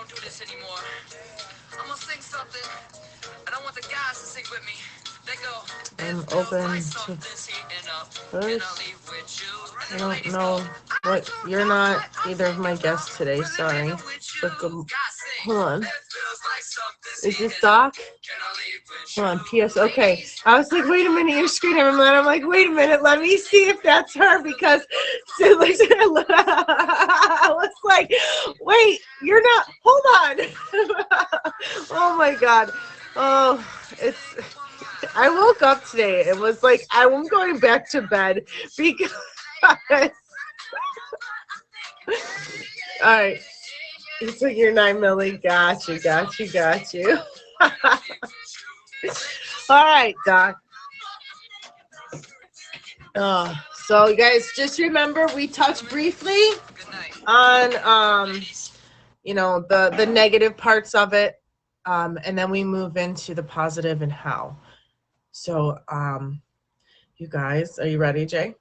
do this anymore. I'm gonna sing something, and I want the guys to sing with me. They go, I'm it feels like open to something's heating up. Can I first. leave with you? And I then the don't ladies go, know what you're not either of my guests today. Sorry, but good. Hold on. Is this Doc? Hold on. P.S. Okay. I was like, wait a minute, you're screening him, and then I'm like, wait a minute, let me see if that's her because I was like, wait, you're not. Hold on. Oh my God. Oh, it's. I woke up today. It was like I'm going back to bed because. All right. It's like you're 9 milli. Got you. Got you. Got you. All right, Doc. So you guys just remember we touched briefly on the negative parts of it, and then we move into the positive and how. So you guys, are you ready, Jay?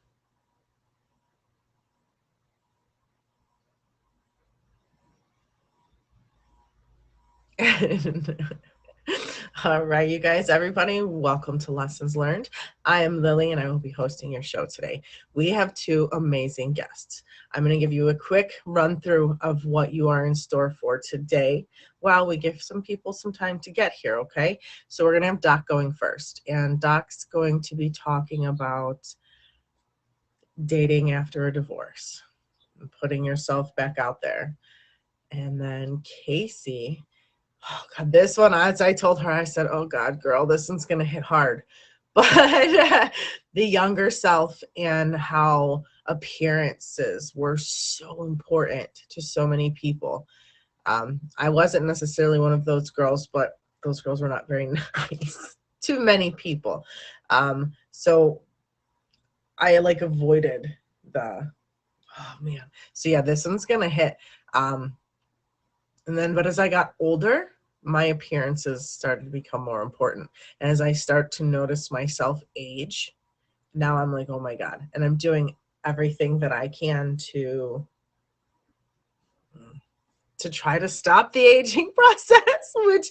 All right, you guys, everybody, welcome to Lessons Learned. I am Lily and I will be hosting your show today. We have two amazing guests. I'm going to give you a quick run through of what you are in store for today while we give some people some time to get here, okay? So we're going to have Doc going first, and Doc's going to be talking about dating after a divorce and putting yourself back out there. And then Casey. Oh God, this one, as I told her, I said, oh God, girl, this one's going to hit hard. But the younger self and how appearances were so important to so many people. I wasn't necessarily one of those girls, but those girls were not very nice to many people. So I like avoided the, oh man. So yeah, this one's going to hit. And then, but as I got older, my appearances started to become more important. And as I start to notice myself age, now I'm like, oh my God. And I'm doing everything that I can to try to stop the aging process, which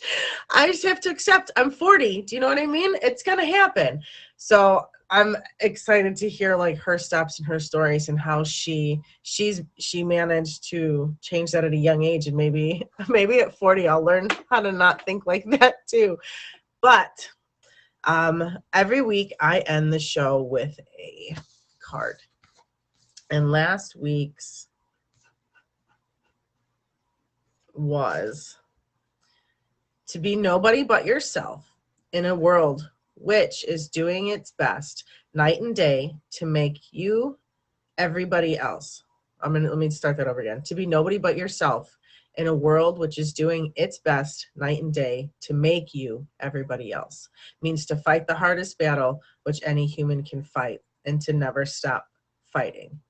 I just have to accept. I'm 40. Do you know what I mean? It's going to happen. So I'm excited to hear like her steps and her stories and how she managed to change that at a young age. And maybe at 40 I'll learn how to not think like that too. But every week I end the show with a card. And last week's was to be nobody but yourself in a world which is doing its best night and day to make you everybody else. Let me start that over again. To be nobody but yourself in a world which is doing its best night and day to make you everybody else. Means to fight the hardest battle which any human can fight and to never stop fighting.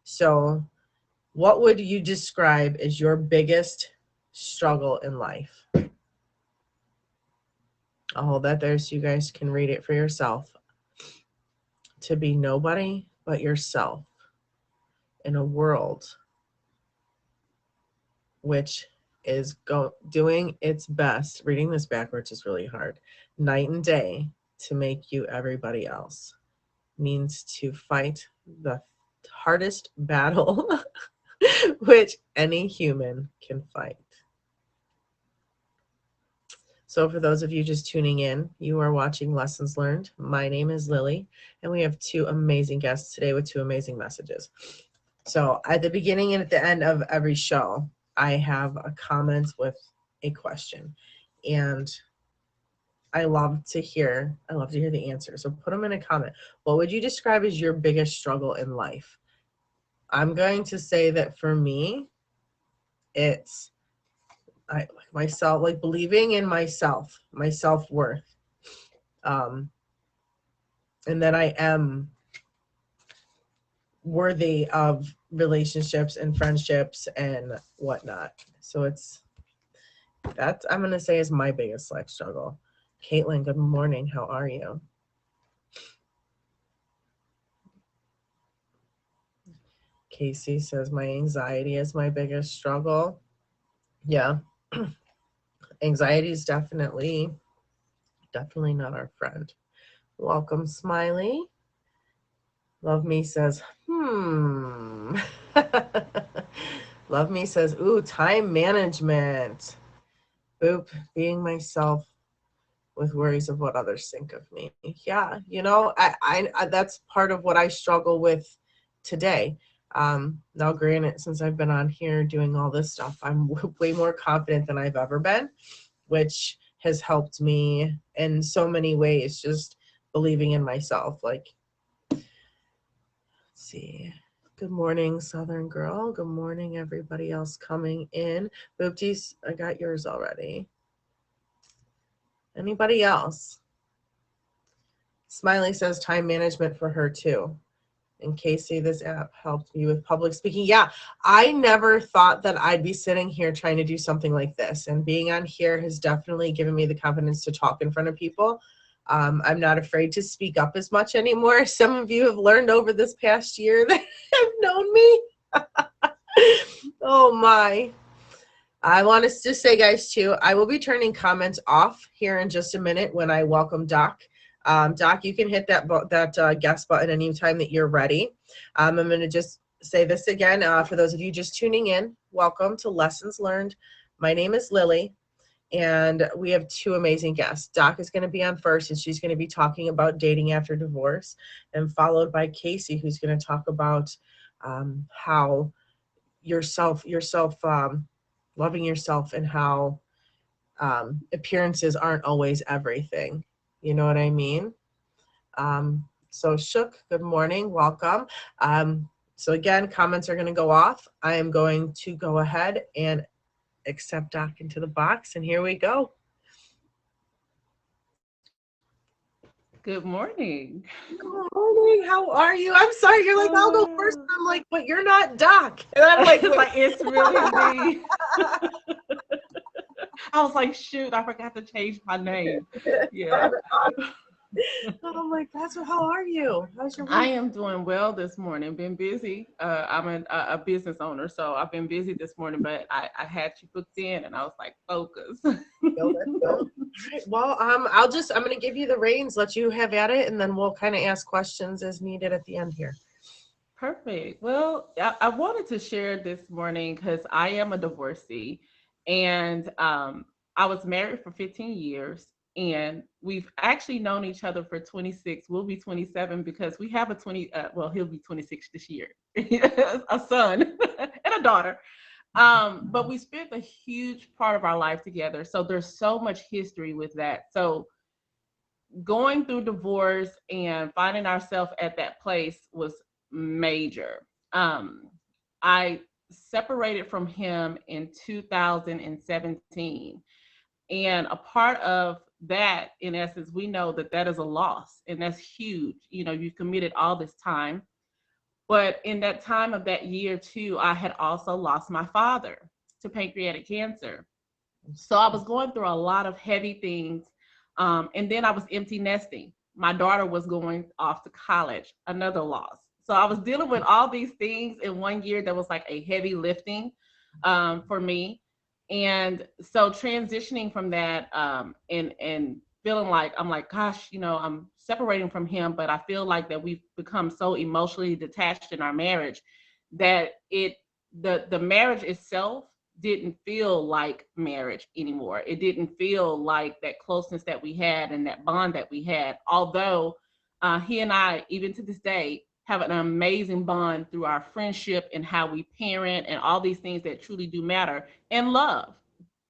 So, what would you describe as your biggest struggle in life? I'll hold that there so you guys can read it for yourself. To be nobody but yourself in a world which is doing its best. Reading this backwards is really hard. Night and day to make you everybody else means to fight the hardest battle which any human can fight. So for those of you just tuning in, you are watching Lessons Learned. My name is Lily, and we have two amazing guests today with two amazing messages. So at the beginning and at the end of every show, I have a comment with a question. And I love to hear the answer. So put them in a comment. What would you describe as your biggest struggle in life? I'm going to say that for me, it's myself, like believing in myself, my self-worth. And that I am worthy of relationships and friendships and whatnot. So that's I'm gonna say is my biggest life struggle. Caitlin, good morning. How are you? Casey says my anxiety is my biggest struggle. Yeah. Anxiety is definitely not our friend. Welcome, Smiley. Love Me says, Love Me says, ooh, time management. Boop, being myself with worries of what others think of me. Yeah, that's part of what I struggle with today. Now, granted, since I've been on here doing all this stuff, I'm way more confident than I've ever been, which has helped me in so many ways, just believing in myself. Like, let's see. Good morning, Southern Girl. Good morning, everybody else coming in. Boopties, I got yours already. Anybody else? Smiley says time management for her too. And Casey, this app helped me with public speaking. Yeah, I never thought that I'd be sitting here trying to do something like this. And being on here has definitely given me the confidence to talk in front of people. I'm not afraid to speak up as much anymore. Some of you have learned over this past year that have known me. Oh my. I want us to say, guys, too, I will be turning comments off here in just a minute when I welcome Doc. Doc, you can hit that guest button anytime that you're ready. I'm going to just say this again. For those of you just tuning in, welcome to Lessons Learned. My name is Lily, and we have two amazing guests. Doc is going to be on first, and she's going to be talking about dating after divorce, and followed by Casey, who's going to talk about how yourself loving yourself, and how appearances aren't always everything. You know what I mean? So Shook, good morning, welcome. So again, comments are going to go off. I am going to go ahead and accept Doc into the box, and here we go. Good morning. Good morning. How are you? I'm sorry. You're like, I'll go first. And I'm like, but you're not Doc. And I'm like, It's like, it's really me. I was like, shoot, I forgot to change my name. Yeah. Oh my gosh. So how are you? How's your I week? am doing well this morning. Been busy. I'm a business owner, so I've been busy this morning, but I had you booked in and I was like, focus. Go, let's go. All right. Well, I'm going to give you the reins, let you have at it, and then we'll kind of ask questions as needed at the end here. Perfect. Well, I wanted to share this morning because I am a divorcee, and I was married for 15 years, and we've actually known each other for 26. We'll be 27 because we have a 20. Well, he'll be 26 this year, a son and a daughter. But we spent a huge part of our life together, so there's so much history with that. So going through divorce and finding ourselves at that place was major. I separated from him in 2017. And a part of that, in essence, we know that that is a loss, and that's huge. You know, you've committed all this time. But in that time of that year, too, I had also lost my father to pancreatic cancer. So I was going through a lot of heavy things. And then I was empty nesting. My daughter was going off to college, another loss. So I was dealing with all these things in one year that was like a heavy lifting for me. And so transitioning from that and feeling like, I'm like, gosh, you know, I'm separating from him, but I feel like that we've become so emotionally detached in our marriage that the marriage itself didn't feel like marriage anymore. It didn't feel like that closeness that we had and that bond that we had. Although he and I, even to this day, have an amazing bond through our friendship and how we parent and all these things that truly do matter, and love.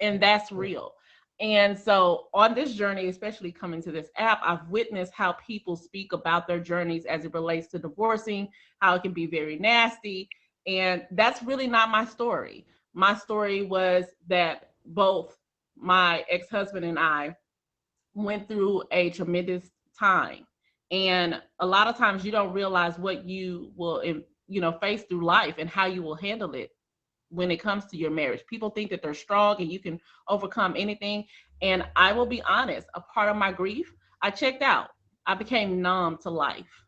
And that's real. And so on this journey, especially coming to this app, I've witnessed how people speak about their journeys as it relates to divorcing, how it can be very nasty. And that's really not my story. My story was that both my ex-husband and I went through a tremendous time. And a lot of times you don't realize what you will, face through life and how you will handle it when it comes to your marriage. People think that they're strong and you can overcome anything. And I will be honest, a part of my grief, I checked out. I became numb to life,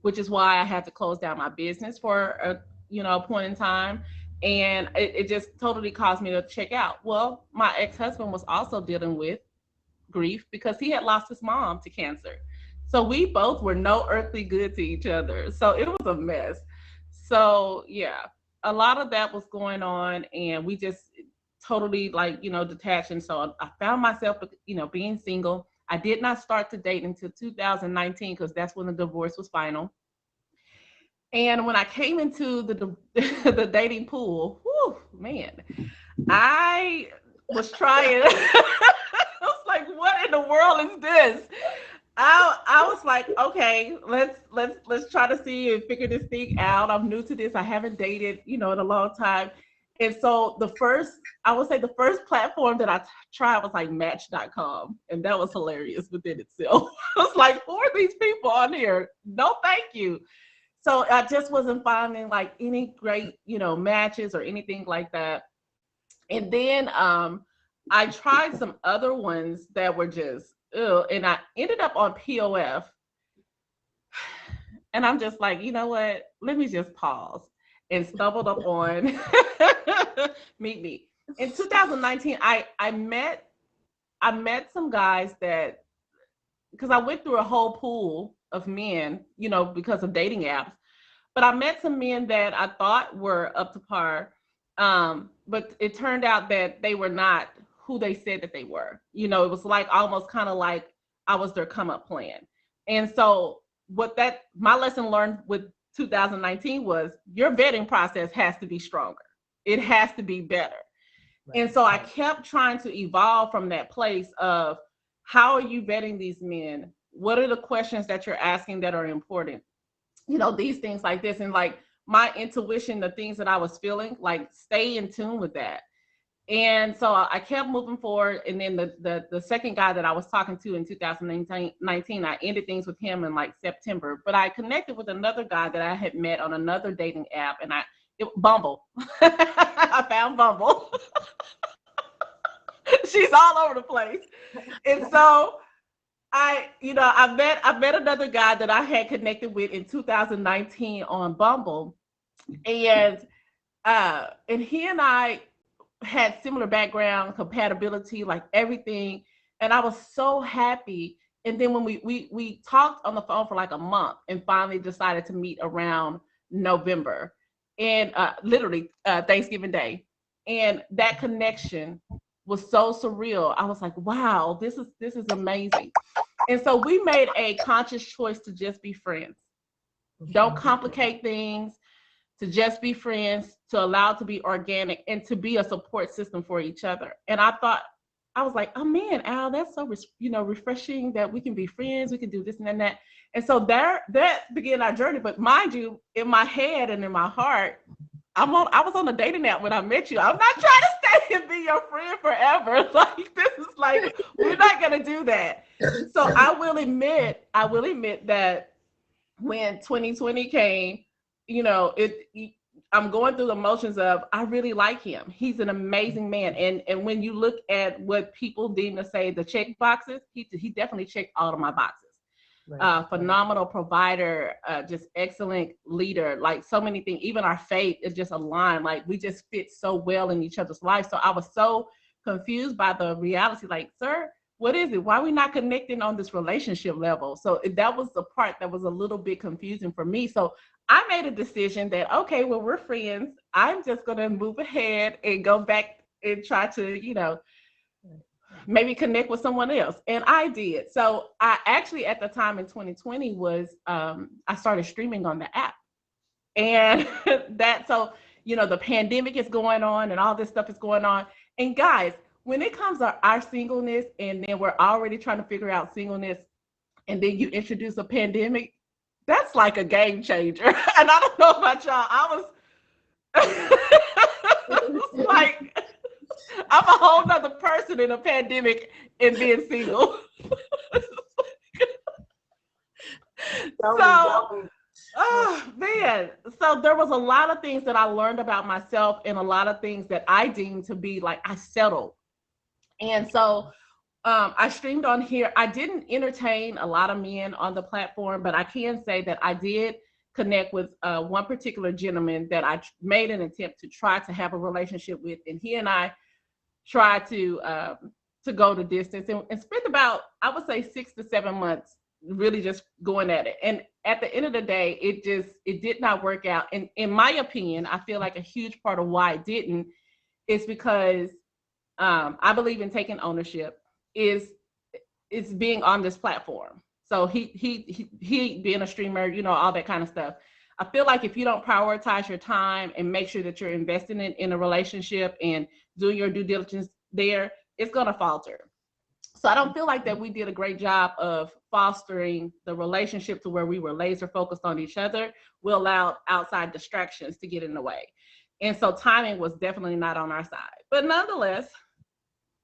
which is why I had to close down my business for a point in time. And it just totally caused me to check out. Well, my ex-husband was also dealing with grief because he had lost his mom to cancer. So we both were no earthly good to each other. So it was a mess. So yeah, a lot of that was going on, and we just totally like, detached. And so I found myself, being single. I did not start to date until 2019 because that's when the divorce was final. And when I came into the dating pool, whew, man, I was trying. I was like, what in the world is this? I was like, okay, let's try to see and figure this thing out. I'm new to this. I haven't dated, in a long time. And so I would say the first platform that I tried was like Match.com. And that was hilarious within itself. I was like, who are these people on here? No, thank you. So I just wasn't finding like any great, matches or anything like that. And then I tried some other ones that were just, ugh, and I ended up on POF. And I'm just like, you know what? Let me just pause, and stumbled up on Meet Me. In 2019, I met some guys that, because I went through a whole pool of men, because of dating apps. But I met some men that I thought were up to par. But it turned out that they were not who they said that they were. It was like almost kind of like I was their come up plan. And so my lesson learned with 2019 was your vetting process has to be stronger. It has to be better. Right. And so I kept trying to evolve from that place of how are you vetting these men? What are the questions that you're asking that are important? These things like this, and like my intuition, the things that I was feeling, like stay in tune with that. And so I kept moving forward. And then the second guy that I was talking to in 2019, I ended things with him in like September. But I connected with another guy that I had met on another dating app, and Bumble. I found Bumble. She's all over the place. And so I met another guy that I had connected with in 2019 on Bumble, and he and I had similar background compatibility, like everything, and I was so happy. And then when we talked on the phone for like a month, and finally decided to meet around November, and literally Thanksgiving Day, and that connection was so surreal. I was like, wow, this is amazing. And so we made a conscious choice to just be friends. Don't complicate things, to just be friends, to allow it to be organic, and to be a support system for each other. And I was like, oh man, Al, that's so refreshing that we can be friends, we can do this and that. And so that began our journey. But mind you, in my head and in my heart, I was on a dating app when I met you. I'm not trying to stay and be your friend forever. Like, this is like, we're not gonna do that. So I will admit that when 2020 came, I'm going through the motions of, I really like him. He's an amazing man. And when you look at what people deem to say the check boxes, he definitely checked all of my boxes. Right. Phenomenal provider, just excellent leader, like so many things. Even our faith is just aligned. Like, we just fit so well in each other's lives. So I was so confused by the reality, like, sir, what is it? Why are we not connecting on this relationship level? So that was the part that was a little bit confusing for me. So I made a decision that, okay, well, we're friends. I'm just going to move ahead and go back and try to, maybe connect with someone else. And I did. So I actually, at the time in 2020 was, I started streaming on the app. And the pandemic is going on and all this stuff is going on. And guys, when it comes to our singleness, and then we're already trying to figure out singleness, and then you introduce a pandemic, that's like a game changer. And I don't know about y'all. I was like, I'm a whole nother person in a pandemic and being single. Oh man. So there was a lot of things that I learned about myself, and a lot of things that I deemed to be like, I settled. And so I streamed on here. I didn't entertain a lot of men on the platform, but I can say that I did connect with one particular gentleman that I made an attempt to try to have a relationship with, and he and I tried to go the distance and spent about, I would say, 6 to 7 months really just going at it. And at the end of the day, it did not work out. And in my opinion, I feel like a huge part of why it didn't is because I believe in taking ownership. Is being on this platform. So he being a streamer, you know, all that kind of stuff. I feel like if you don't prioritize your time and make sure that you're investing in a relationship and doing your due diligence there, it's going to falter. So I don't feel like that we did a great job of fostering the relationship to where we were laser focused on each other. We allowed outside distractions to get in the way. And so timing was definitely not on our side. But nonetheless,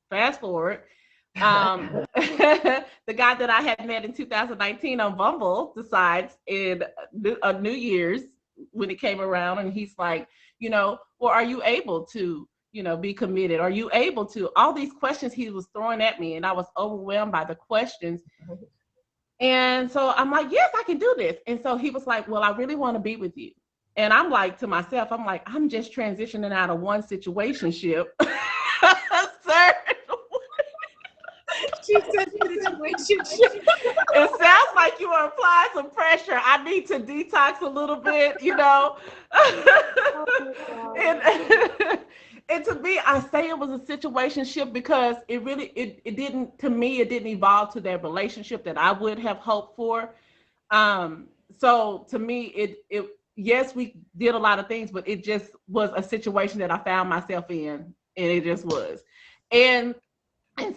fast forward, the guy that I had met in 2019 on Bumble decides in New Year's when it came around, and he's like, you know, well, are you able to, you know, be committed? Are you able to? All these questions he was throwing at me, and I was overwhelmed by the questions. And so I'm like, yes, I can do this. And so he was like, well, I really want to be with you. And I'm like to myself, I'm like, I'm just transitioning out of one situationship. Sir. She said situationship. It sounds like you are applying some pressure. I need to detox a little bit, you know. And to me, I say it was a situationship because it really, it didn't, to me, it didn't evolve to that relationship that I would have hoped for. So to me, yes, we did a lot of things, but it just was a situation that I found myself in, and it just was. And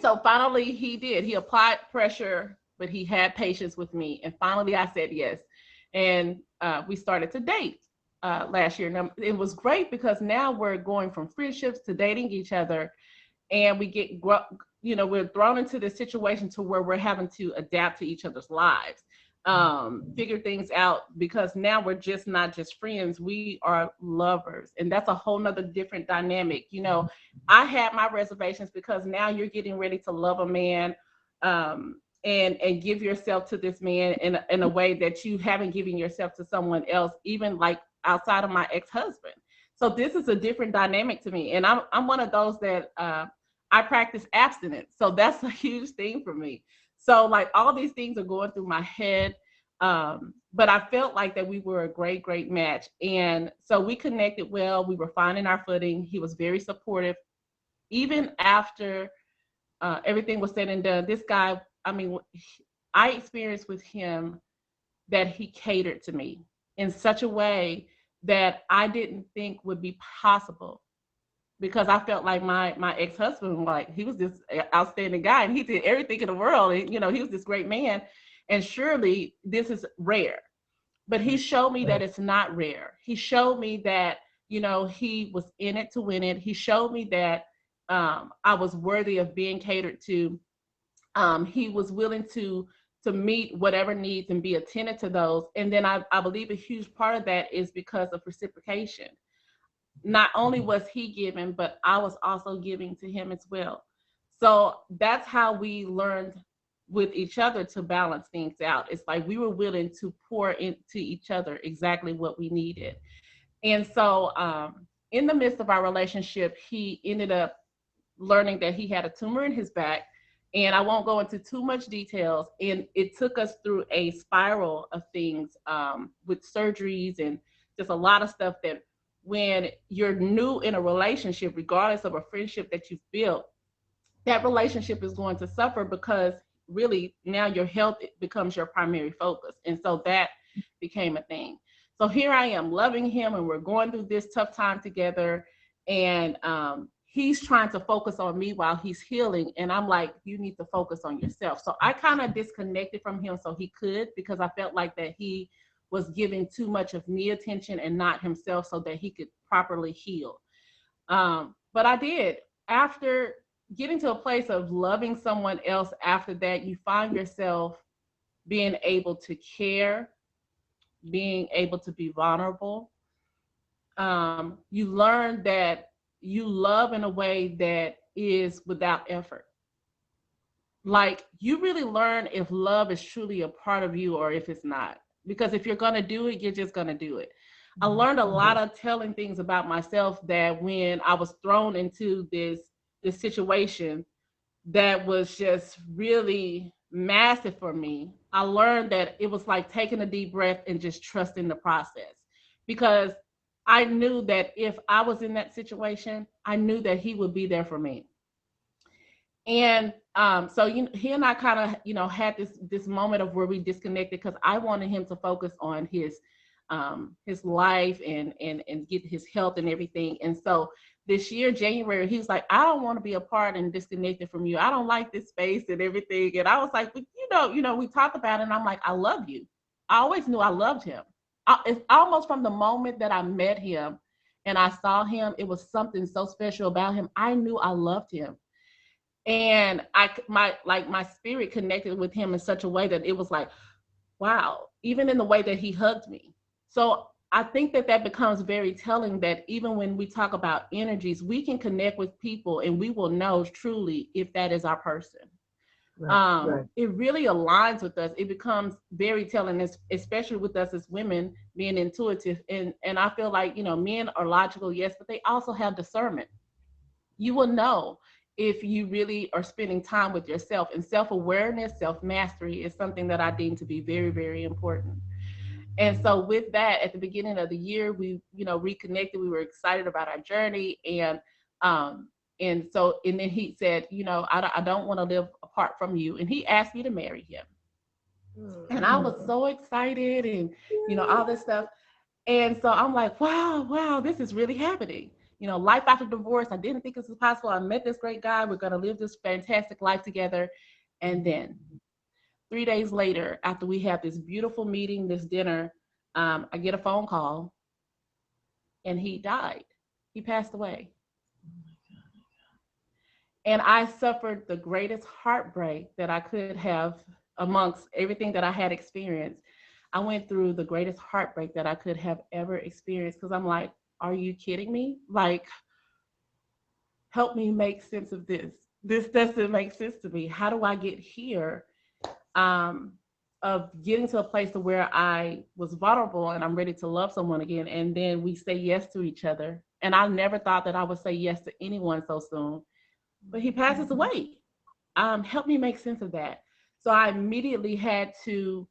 so finally he did. He applied pressure, but he had patience with me. And finally I said yes. And we started to date last year. Now, it was great because now we're going from friendships to dating each other. And we get, you know, we're thrown into this situation to where we're having to adapt to each other's lives, figure things out, because now we're just not just friends, we are lovers. And that's a whole nother different dynamic. You know, I had my reservations because now you're getting ready to love a man, and give yourself to this man in a way that you haven't given yourself to someone else, even like outside of my ex-husband. So this is a different dynamic to me. And I'm one of those that I practice abstinence. So that's a huge thing for me. So like all these things are going through my head. But I felt like that we were a great, great match. And so we connected well. We were finding our footing. He was very supportive. Even after everything was said and done, this guy, I mean, I experienced with him that he catered to me in such a way that I didn't think would be possible, because I felt like my ex-husband, like he was this outstanding guy and he did everything in the world. And, you know, he was this great man, and surely this is rare. But he showed me that it's not rare. He showed me that, you know, he was in it to win it. He showed me that I was worthy of being catered to. He was willing to meet whatever needs and be attentive to those. And then I believe a huge part of that is because of reciprocation. Not only was he giving, but I was also giving to him as well. So that's how we learned with each other to balance things out. It's like we were willing to pour into each other exactly what we needed. And so in the midst of our relationship, he ended up learning that he had a tumor in his back. And I won't go into too much details. And it took us through a spiral of things with surgeries and just a lot of stuff that when you're new in a relationship, regardless of a friendship that you've built, that relationship is going to suffer because really now your health becomes your primary focus. And so that became a thing. So here I am loving him, and we're going through this tough time together. And he's trying to focus on me while he's healing. And I'm like, you need to focus on yourself. So I kind of disconnected from him so he could, because I felt like that he was giving too much of me attention and not himself, so that he could properly heal. But I did. After getting to a place of loving someone else, after that, you find yourself being able to care, being able to be vulnerable. You learn that you love in a way that is without effort. Like you really learn if love is truly a part of you or if it's not. because if you're going to do it, you're just going to do it. I learned a lot of telling things about myself that when I was thrown into this situation that was just really massive for me, I learned that it was like taking a deep breath and just trusting the process. Because I knew that if I was in that situation, I knew that he would be there for me. And so he and I kind of had this moment of where we disconnected because I wanted him to focus on his life and get his health and everything. And so this year, January, he was like, I don't want to be apart and disconnected from you. I don't like this space and everything. And I was like, but we talked about it, and I'm like, I love you. I always knew I loved him. It's almost from the moment that I met him and I saw him, it was something so special about him. I knew I loved him. And my spirit connected with him in such a way that it was like, wow, even in the way that he hugged me. So I think that becomes very telling that even when we talk about energies, we can connect with people and we will know truly if that is our person. Right. It really aligns with us. It becomes very telling, especially with us as women being intuitive. And I feel like, men are logical, yes, but they also have discernment. You will know if you really are spending time with yourself, and self-awareness, self-mastery is something that I deem to be very, very important. And so with that, at the beginning of the year, we, reconnected. We were excited about our journey. And then he said, I don't want to live apart from you. And he asked me to marry him. And I was so excited and, all this stuff. And so I'm like, wow, this is really happening. Life after divorce, I didn't think this was possible. I met this great guy. We're going to live this fantastic life together. And then 3 days later, after we have this beautiful meeting, this dinner, I get a phone call and he died. He passed away. And I suffered the greatest heartbreak that I could have amongst everything that I had experienced. I went through the greatest heartbreak that I could have ever experienced because I'm like, are you kidding me? Like, help me make sense of this. This doesn't make sense to me. How do I get here? Of getting to a place to where I was vulnerable and I'm ready to love someone again. And then we say yes to each other. And I never thought that I would say yes to anyone so soon. But he passes away. Help me make sense of that. So I immediately had to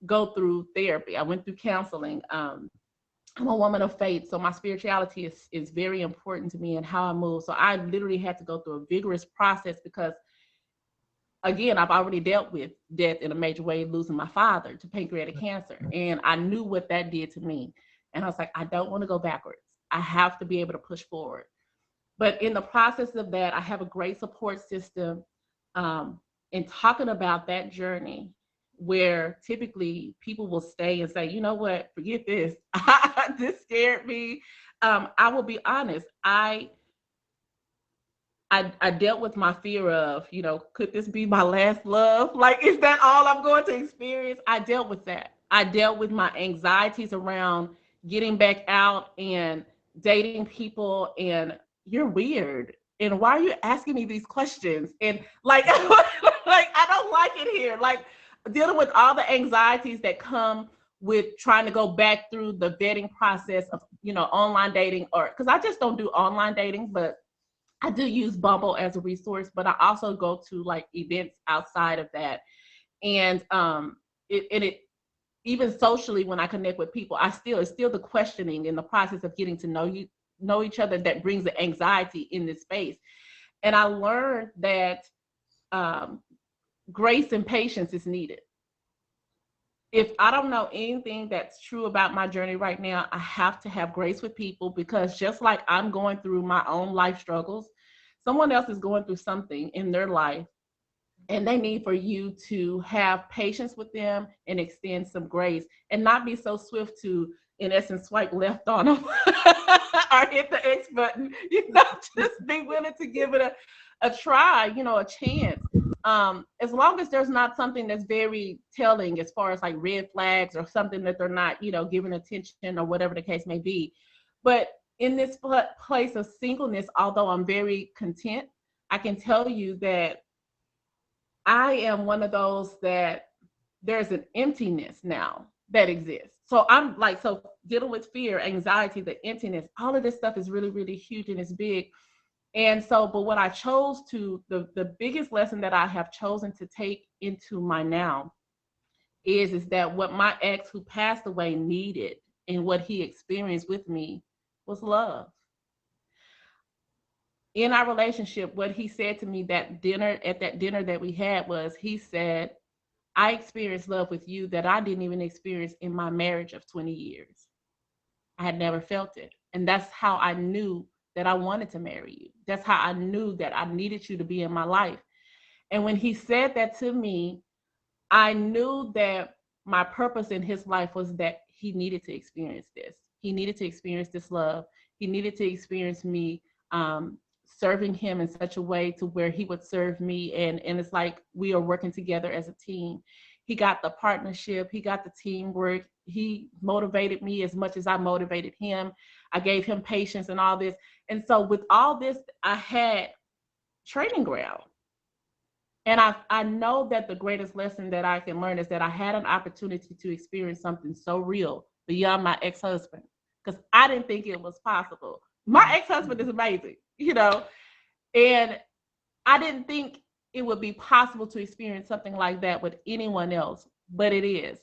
go through therapy. I went through counseling. I'm a woman of faith, so my spirituality is very important to me and how I move. So I literally had to go through a vigorous process because, again, I've already dealt with death in a major way, losing my father to pancreatic cancer. And I knew what that did to me. And I was like, I don't want to go backwards. I have to be able to push forward. But in the process of that, I have a great support system. In talking about that journey, where typically people will stay and say, you know what, forget this. This scared me. I will be honest. I dealt with my fear of, could this be my last love? Like, is that all I'm going to experience? I dealt with that. I dealt with my anxieties around getting back out and dating people, and you're weird. And why are you asking me these questions? And like, like, I don't like it here. Like, dealing with all the anxieties that come with trying to go back through the vetting process of, online dating, or because I just don't do online dating, but I do use Bumble as a resource, but I also go to like events outside of that. And it even socially, when I connect with people, it's still the questioning in the process of getting to know each other that brings the anxiety in this space. And I learned that grace and patience is needed. If I don't know anything that's true about my journey right now, I have to have grace with people, because just like I'm going through my own life struggles, someone else is going through something in their life, and they need for you to have patience with them and extend some grace and not be so swift to, in essence, swipe left on them or hit the X button. Just be willing to give it a try, a chance. As long as there's not something that's very telling as far as like red flags or something that they're not, giving attention or whatever the case may be. But in this place of singleness, although I'm very content, I can tell you that I am one of those that there's an emptiness now that exists. So I'm like, so dealing with fear, anxiety, the emptiness, all of this stuff is really, really huge and it's big. And so, but what I chose to, the biggest lesson that I have chosen to take into my now is that what my ex who passed away needed and what he experienced with me was love. In our relationship, what he said to me that dinner, at that dinner that we had, was he said, I experienced love with you that I didn't even experience in my marriage of 20 years. I had never felt it. And that's how I knew that I wanted to marry you. That's how I knew that I needed you to be in my life. And when he said that to me, I knew that my purpose in his life was that he needed to experience this. He needed to experience this love. He needed to experience me serving him in such a way to where he would serve me. And it's like we are working together as a team. He got the partnership. He got the teamwork. He motivated me as much as I motivated him. I gave him patience and all this. And so with all this, I had training ground. And I know that the greatest lesson that I can learn is that I had an opportunity to experience something so real beyond my ex-husband, because I didn't think it was possible. My ex-husband is amazing, you know, and I didn't think it would be possible to experience something like that with anyone else, but it is.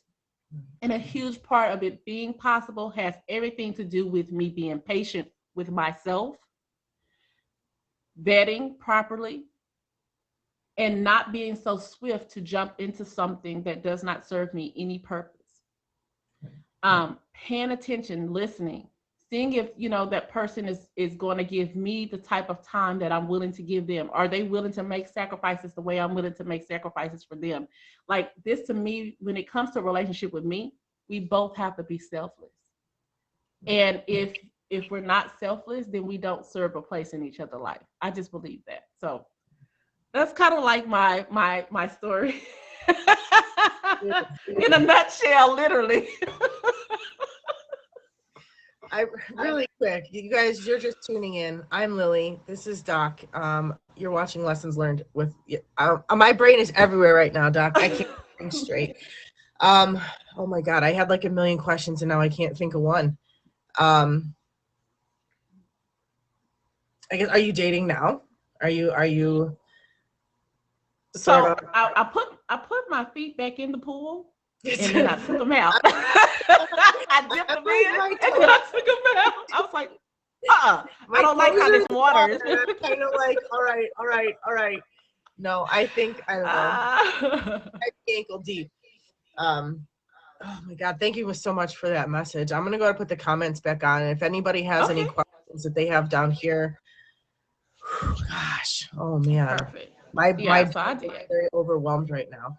And a huge part of it being possible has everything to do with me being patient with myself, vetting properly, and not being so swift to jump into something that does not serve me any purpose. Paying attention, listening, seeing if, you know, that person is going to give me the type of time that I'm willing to give them. Are they willing to make sacrifices the way I'm willing to make sacrifices for them? Like this, to me, when it comes to a relationship with me, we both have to be selfless. And if we're not selfless, then we don't serve a place in each other's life. I just believe that. So that's kind of like my story in a nutshell, literally. Really quick, you guys, you're just tuning in. I'm Lily. This is Doc. You're watching Lessons Learned with. My brain is everywhere right now, Doc. I can't think straight. Oh my God, I had like a million questions and now I can't think of one. I guess, are you dating now? Are you? So I put my feet back in the pool and then I took them out. I dipped them in and then I took them out. I was like, I don't like how this water is. Kind of like, all right. No, I think, I don't know. I'm ankle deep. Oh my God, thank you so much for that message. I'm gonna go and put the comments back on. And if anybody has any questions that they have down here, gosh, oh man. Perfect. My brain is very overwhelmed right now.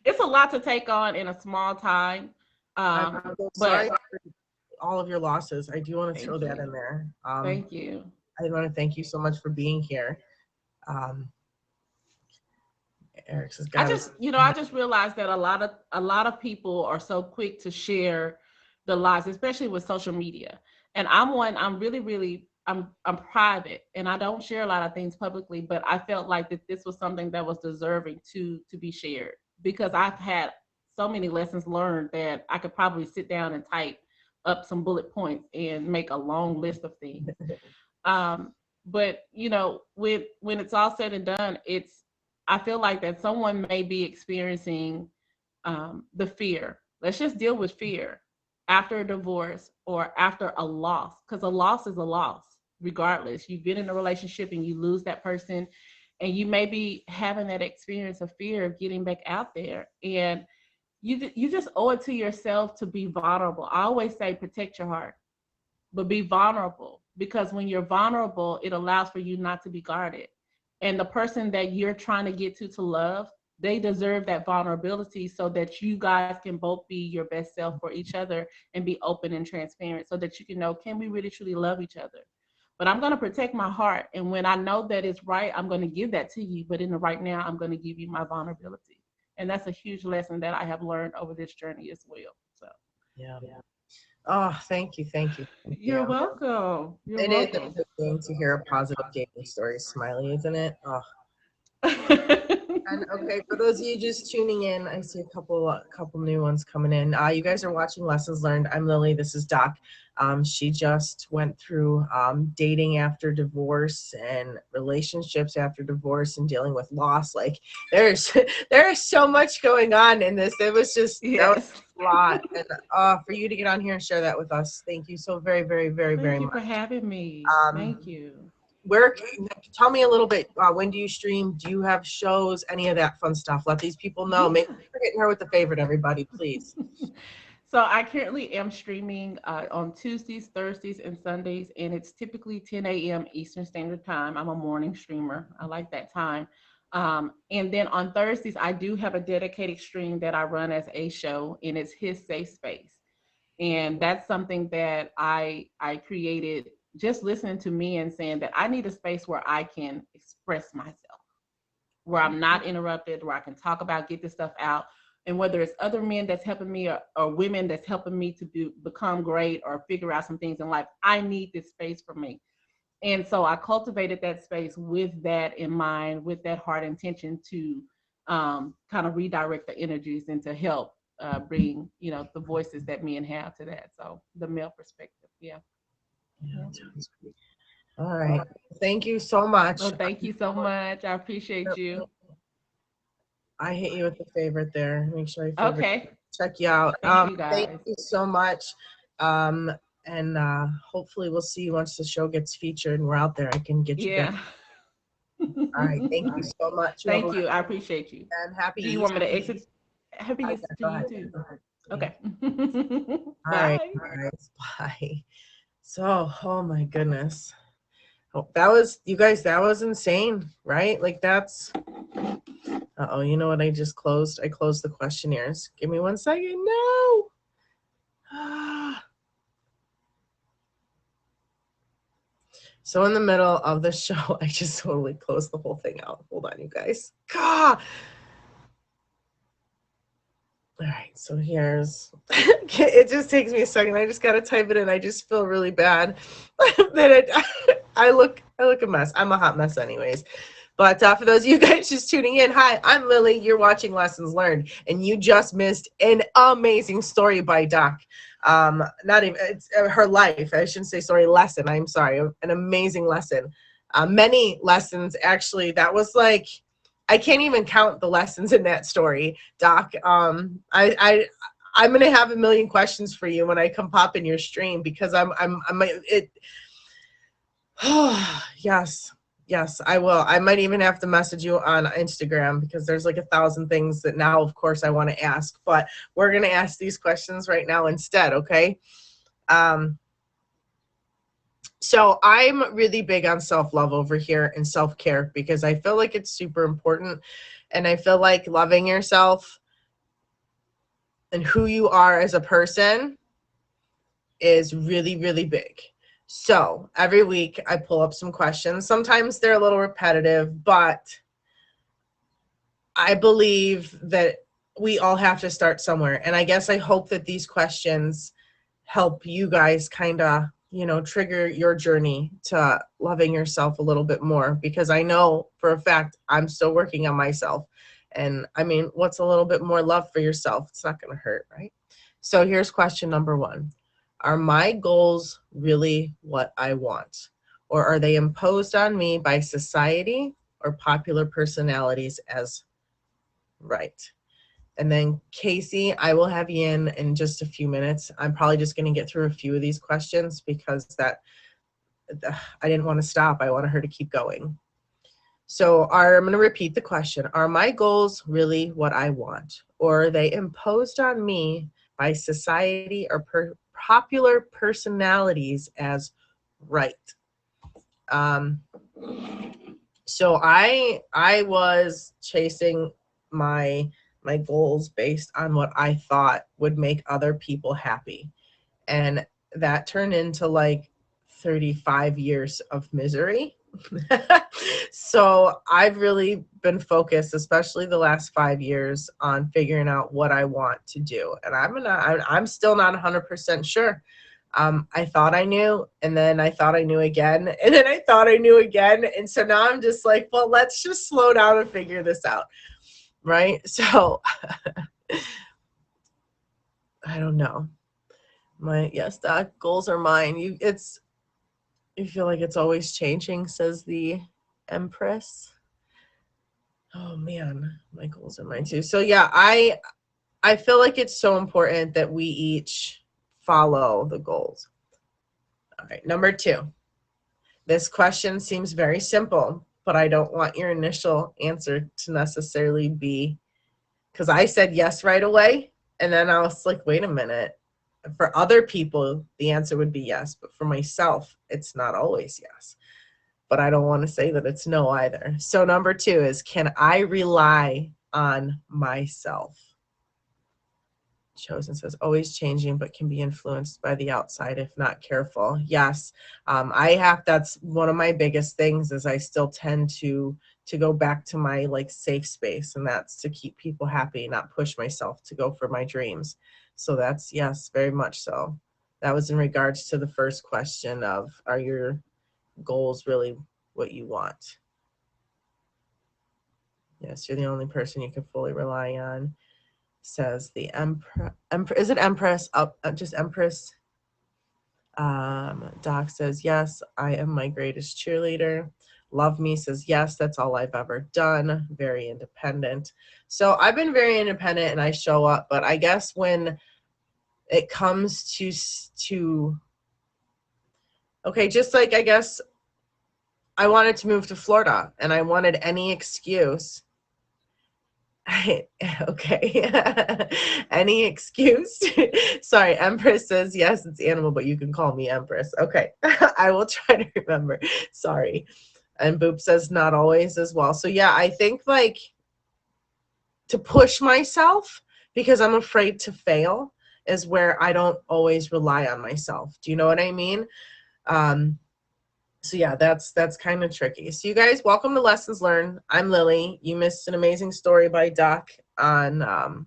It's a lot to take on in a small time. I'm sorry for all of your losses. I do want to throw that in there. Thank you. I want to thank you so much for being here. Eric's has got. I just realized that a lot of people are so quick to share the lies, especially with social media. And I'm really I'm private and I don't share a lot of things publicly, but I felt like that this was something that was deserving to be shared, because I've had so many lessons learned that I could probably sit down and type up some bullet points and make a long list of things. But you know, when it's all said and done, I feel like that someone may be experiencing the fear. Let's just deal with fear after a divorce or after a loss, because a loss is a loss. Regardless, you've been in a relationship and you lose that person, and you may be having that experience of fear of getting back out there, and you just owe it to yourself to be vulnerable. I always say protect your heart, but be vulnerable, because when you're vulnerable, it allows for you not to be guarded. And the person that you're trying to get to love, they deserve that vulnerability so that you guys can both be your best self for each other and be open and transparent so that you can know, can we really truly love each other? But I'm going to protect my heart. And when I know that it's right, I'm going to give that to you. But in the right now, I'm going to give you my vulnerability. And that's a huge lesson that I have learned over this journey as well. So, yeah. Oh, thank you. You're welcome. It is a good thing to hear a positive dating story, Smiley, isn't it? Oh. And okay, for those of you just tuning in, I see a couple new ones coming in. You guys are watching Lessons Learned. I'm Lily. This is Doc. She just went through dating after divorce and relationships after divorce and dealing with loss. Like there's there is so much going on in this. It was just that was Yes. a lot. And for you to get on here and share that with us, thank you so very, very, very, Thank very you for much. having me. Um, Thank you. where tell me a little bit, when do you stream, do you have shows, any of that fun stuff? Let these people know. Make Yeah. sure you're hitting her with the favorite, everybody, please. So I currently am streaming on Tuesdays, Thursdays, and Sundays, and it's typically 10 a.m. Eastern Standard Time. I'm a morning streamer. I like that time. And then on Thursdays, I do have a dedicated stream that I run as a show, and it's His Safe Space. And that's something that I created just listening to me and saying that I need a space where I can express myself, where I'm not interrupted, where I can talk about, get this stuff out. And whether it's other men that's helping me or women that's helping me to become great or figure out some things in life, I need this space for me. And so I cultivated that space with that in mind, with that heart intention to kind of redirect the energies and to help bring, the voices that men have to that. So the male perspective. Yeah. Yeah, Yeah. sounds great. All right. Thank you so much. Well, thank you so much. I appreciate you. I hit you with the favorite there. Make sure I favorite. Okay. Check you out. Thank you Thank guys. you so much. Um, and hopefully we'll see you once the show gets featured and we're out there. I can get you back. Yeah. All right. Thank you so much. You have a Thank you. I appreciate you. and happy Do you want Easter. me to exit? Happy Easter to Go you ahead. too. Yeah. Okay. All right, Bye. guys. Bye. So, oh my goodness. Oh, that was, you guys, that was insane, right? Like that's, uh-oh, you know what I just closed? I closed the questionnaires. Give me 1 second. No. So in the middle of the show, I just totally closed the whole thing out. Hold on, you guys. God. All right, so here's, it just takes me a second. I just got to type it in. I just feel really bad that I look a mess. I'm a hot mess anyways. But for those of you guys just tuning in, hi, I'm Lily. You're watching Lessons Learned, and you just missed an amazing story by Doc. Not even, it's her life. I shouldn't say story, lesson. I'm sorry, an amazing lesson. Many lessons, actually. That was like, I can't even count the lessons in that story, Doc. I'm gonna have a million questions for you when I come pop in your stream because I'm it. Oh, yes, I will. I might even have to message you on Instagram because there's like 1,000 things that now, of course, I want to ask. But we're gonna ask these questions right now instead, okay? So I'm really big on self-love over here and self-care because I feel like it's super important. And I feel like loving yourself and who you are as a person is really, really big. So every week I pull up some questions. Sometimes they're a little repetitive, but I believe that we all have to start somewhere. And I guess I hope that these questions help you guys kind of, trigger your journey to loving yourself a little bit more, because I know for a fact I'm still working on myself. And I mean, what's a little bit more love for yourself? It's not going to hurt, right? So here's question number 1. Are my goals really what I want? Or are they imposed on me by society or popular personalities as right? And then Casey, I will have you in just a few minutes. I'm probably just going to get through a few of these questions because I didn't want to stop. I wanted her to keep going. So I'm going to repeat the question. Are my goals really what I want? Or are they imposed on me by society or popular personalities as right? So I was chasing my goals based on what I thought would make other people happy. And that turned into like 35 years of misery. So I've really been focused, especially the last 5 years, on figuring out what I want to do. And I'm still not 100% sure. I thought I knew, and then I thought I knew again, and then I thought I knew again. And so now I'm just like, well, let's just slow down and figure this out. right? So I don't know. Yes, that goals are mine. You feel like it's always changing, says the Empress. Oh man, my goals are mine too. So yeah, I feel like it's so important that we each follow the goals. All right, number 2. This question seems very simple, but I don't want your initial answer to necessarily be, because I said yes right away, and then I was like, wait a minute. For other people, the answer would be yes, but for myself, it's not always yes. But I don't want to say that it's no either. So number 2 is, can I rely on myself? Chosen says, always changing, but can be influenced by the outside if not careful. Yes, that's one of my biggest things, is I still tend to go back to my like safe space, and that's to keep people happy, not push myself to go for my dreams. So that's, yes, very much so. That was in regards to the first question of, are your goals really what you want? Yes, you're the only person you can fully rely on, says the Empress. Is it Empress? Just Empress. Doc says, yes, I am my greatest cheerleader. Love Me says, yes, that's all I've ever done. Very independent. So I've been very independent and I show up, but I guess when it comes to okay, just like, I guess I wanted to move to Florida and I wanted any excuse. Okay. Any excuse? Sorry, Empress says, yes, it's animal, but you can call me Empress. Okay. I will try to remember. Sorry. And Boop says, not always as well. So yeah, I think like to push myself because I'm afraid to fail is where I don't always rely on myself. Do you know what I mean? So yeah, that's kind of tricky. So you guys, welcome to Lessons Learned. I'm Lily. You missed an amazing story by Doc on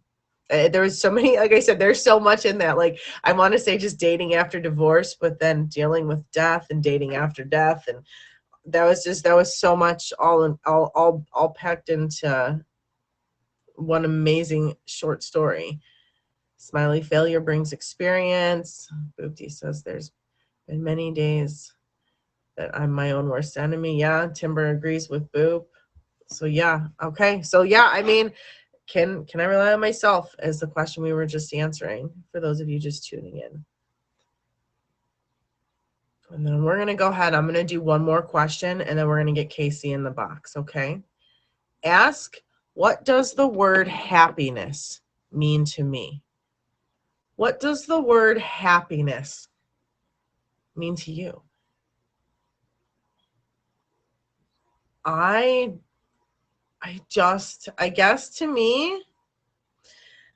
there was so many, like I said, there's so much in that. Like, I want to say just dating after divorce, but then dealing with death and dating after death, and that was so much all packed into one amazing short story. Smiley, failure brings experience. Boopty says there's been many days that I'm my own worst enemy. Yeah, Timber agrees with Boop. So yeah, okay. So yeah, I mean, can I rely on myself is the question we were just answering for those of you just tuning in. And then we're gonna go ahead. I'm gonna do one more question and then we're gonna get Casey in the box, okay? Ask, what does the word happiness mean to me? What does the word happiness mean to you? I guess to me,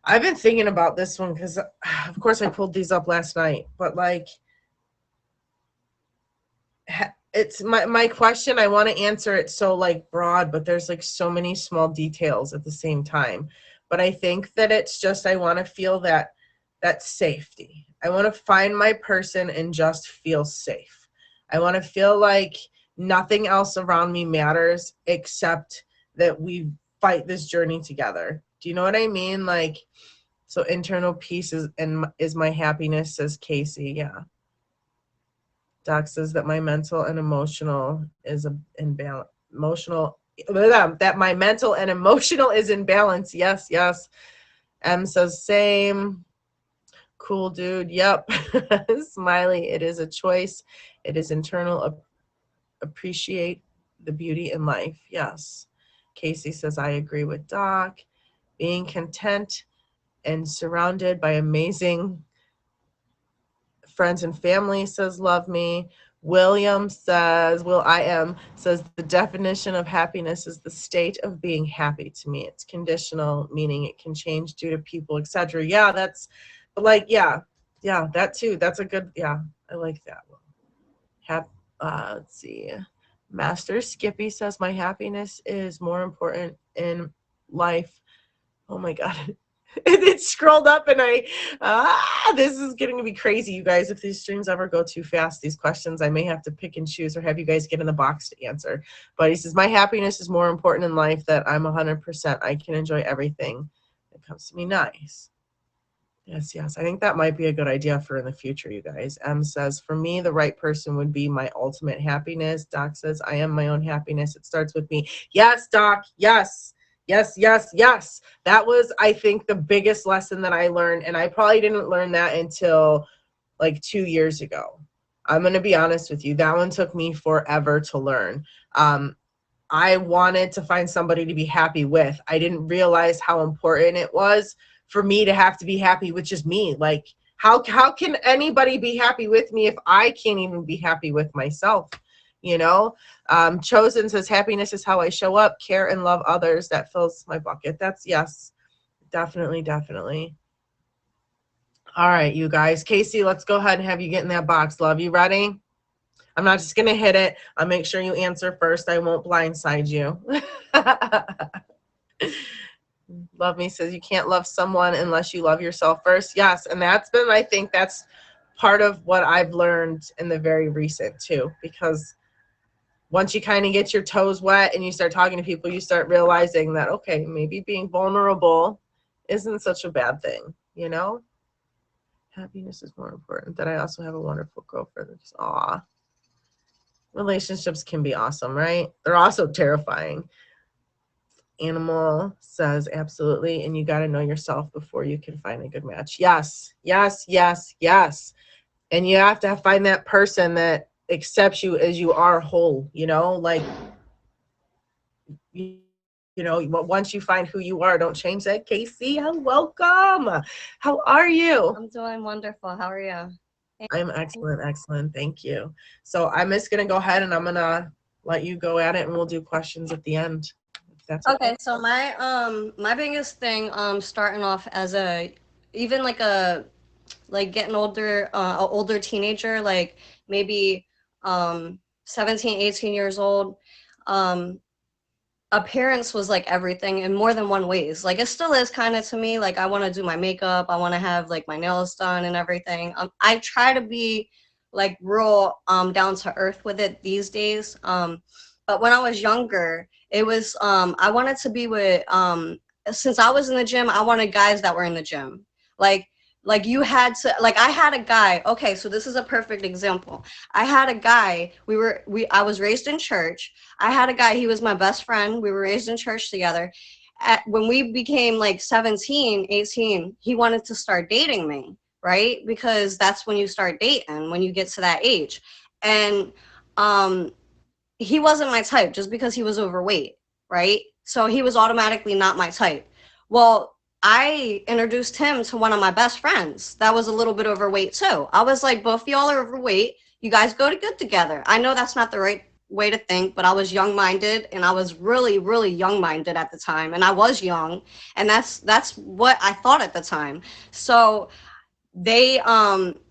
I've been thinking about this one because, of course, I pulled these up last night. But like, it's my question. I want to answer it so like broad, but there's like so many small details at the same time. But I think that it's just I want to feel that safety. I want to find my person and just feel safe. I want to feel like nothing else around me matters except that we fight this journey together. Do you know what I mean? Like, so internal peace is my happiness, says Casey. Yeah. Doc says that my mental and emotional is in balance. That my mental and emotional is in balance. Yes, yes. M says same. Cool dude. Yep. Smiley. It is a choice. It is internal. Appreciate the beauty in life. Yes. Casey says I agree with Doc. Being content and surrounded by amazing friends and family, says love me. William says, says the definition of happiness is the state of being happy to me. It's conditional, meaning it can change due to people, etc. Yeah, that too. That's a good, yeah, I like that one. Let's see. Master Skippy says my happiness is more important in life. Oh my God. It scrolled up and this is getting to be crazy, you guys. If these streams ever go too fast, these questions, I may have to pick and choose or have you guys get in the box to answer. But he says, my happiness is more important in life, that I'm 100%. I can enjoy everything that comes to me. Nice. Yes, yes. I think that might be a good idea for in the future, you guys. M says, for me, the right person would be my ultimate happiness. Doc says, I am my own happiness. It starts with me. Yes, Doc. Yes. Yes, yes, yes. That was, I think, the biggest lesson that I learned. And I probably didn't learn that until like 2 years ago. I'm going to be honest with you. That one took me forever to learn. I wanted to find somebody to be happy with. I didn't realize how important it was for me to have to be happy with just me. Like, how can anybody be happy with me if I can't even be happy with myself? You know, Chosen says, happiness is how I show up, care and love others. That fills my bucket. That's yes, definitely, definitely. All right, you guys. Casey, let's go ahead and have you get in that box. Love, you ready? I'm not just going to hit it. I'll make sure you answer first. I won't blindside you. Love me says, you can't love someone unless you love yourself first. Yes, and that's been, I think that's part of what I've learned in the very recent too, because once you kind of get your toes wet and you start talking to people, you start realizing that, okay, maybe being vulnerable isn't such a bad thing, you know? Happiness is more important. That I also have a wonderful girlfriend. Aw. Relationships can be awesome, right? They're also terrifying. Animal says, absolutely. And you got to know yourself before you can find a good match. Yes, yes, yes, yes. And you have to find that person that accepts you as you are whole, you know, like, you know, once you find who you are, don't change that. Casey, welcome. How are you? I'm doing wonderful. How are you? I'm excellent, excellent. Thank you. So I'm just going to go ahead and I'm going to let you go at it and we'll do questions at the end. If that's okay. So my biggest thing starting off as even like getting older, an older teenager, like maybe 17, 18 years old, appearance was like everything in more than one ways. Like it still is kind of to me. Like I want to do my makeup, I want to have like my nails done and everything. I try to be like real down to earth with it these days. But when I was younger, it was I wanted to be with since I was in the gym, I wanted guys that were in the gym. Like you had to, like I had a guy. Okay, so this is a perfect example. I had a guy, I was raised in church. I had a guy, he was my best friend. We were raised in church together. When we became like 17, 18, he wanted to start dating me, right? Because that's when you start dating, when you get to that age. And he wasn't my type just because he was overweight, right? So he was automatically not my type. Well, I introduced him to one of my best friends that was a little bit overweight too. I was like, both y'all are overweight. You guys go to good together. I know that's not the right way to think, but I was young-minded and I was really, really young-minded at the time. And I was young, and that's what I thought at the time. So they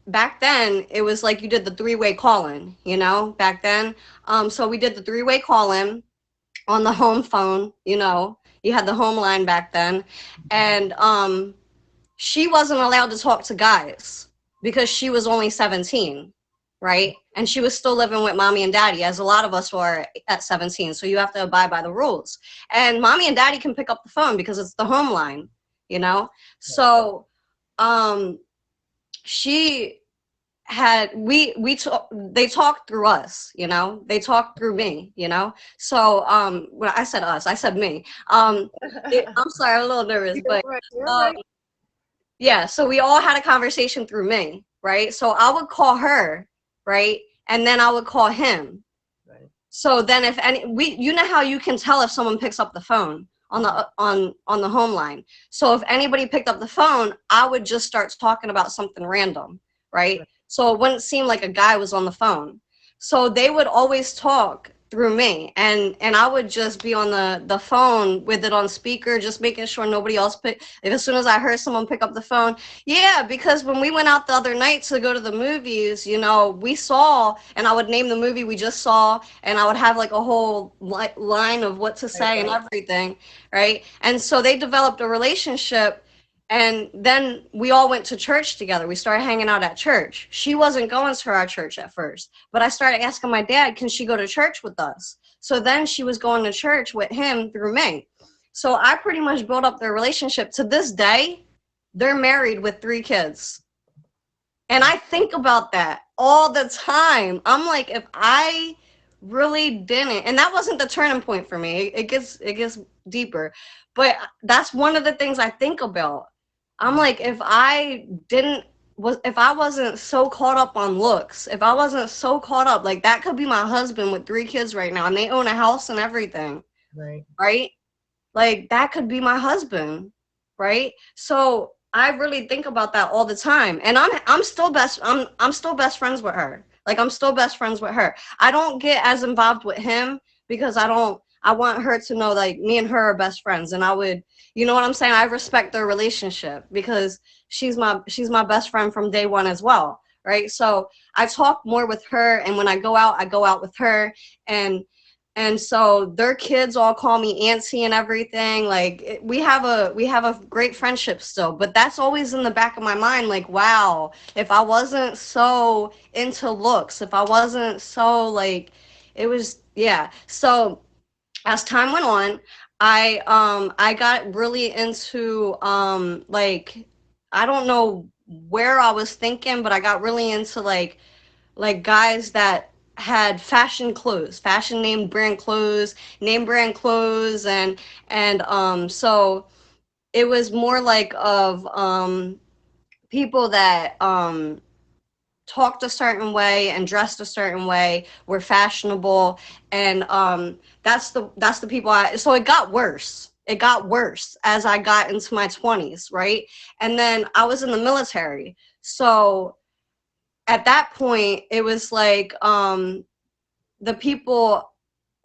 back then it was like you did the three-way call-in, you know, back then. So we did the three-way call-in on the home phone, you know. You had the home line back then. And she wasn't allowed to talk to guys because she was only 17, right? And she was still living with mommy and daddy, as a lot of us were at 17. So you have to abide by the rules. And mommy and daddy can pick up the phone because it's the home line, you know? So she had they talked through us, you know, they talked through me, you know. So when I said us, I said me. I'm sorry, I'm a little nervous, but yeah, so we all had a conversation through me, right? So I would call her, right, and then I would call him. Right. So then if you know how you can tell if someone picks up the phone on the home line. So if anybody picked up the phone, I would just start talking about something random, right? So it wouldn't seem like a guy was on the phone. So they would always talk through me, and I would just be on the phone with it on speaker, just making sure nobody else as soon as I heard someone pick up the phone. Yeah, because when we went out the other night to go to the movies, you know, we saw, and I would name the movie we just saw, and I would have like a whole line of what to say and everything, right? And so they developed a relationship And then we all went to church together. We started hanging out at church. She wasn't going to our church at first, but I started asking my dad, can she go to church with us? So then she was going to church with him through me. So I pretty much built up their relationship. To this day, they're married with 3 kids. And I think about that all the time. I'm like, if I really didn't, and that wasn't the turning point for me. It gets deeper. But that's one of the things I think about. I'm like, if I wasn't so caught up on looks, if I wasn't so caught up, like that could be my husband with 3 kids right now, and they own a house and everything. Right. Right? Like that could be my husband, right? So I really think about that all the time. And I'm still best friends with her. Like I'm still best friends with her. I don't get as involved with him because I want her to know like me and her are best friends, and I would, you know what I'm saying? I respect their relationship because she's my best friend from day one as well, right? So I talk more with her, and when I go out with her, and so their kids all call me auntie and everything. Like we have a great friendship still, but that's always in the back of my mind. Like, wow, if I wasn't so into looks, if I wasn't so like, it was, yeah. So as time went on, I got really into like, I don't know where I was thinking, but I got really into like guys that had fashion name brand clothes, and so it was more like of people that talked a certain way and dressed a certain way, were fashionable, and that's the people so it got worse. It got worse as I got into my 20s, right? And then I was in the military. So at that point it was like the people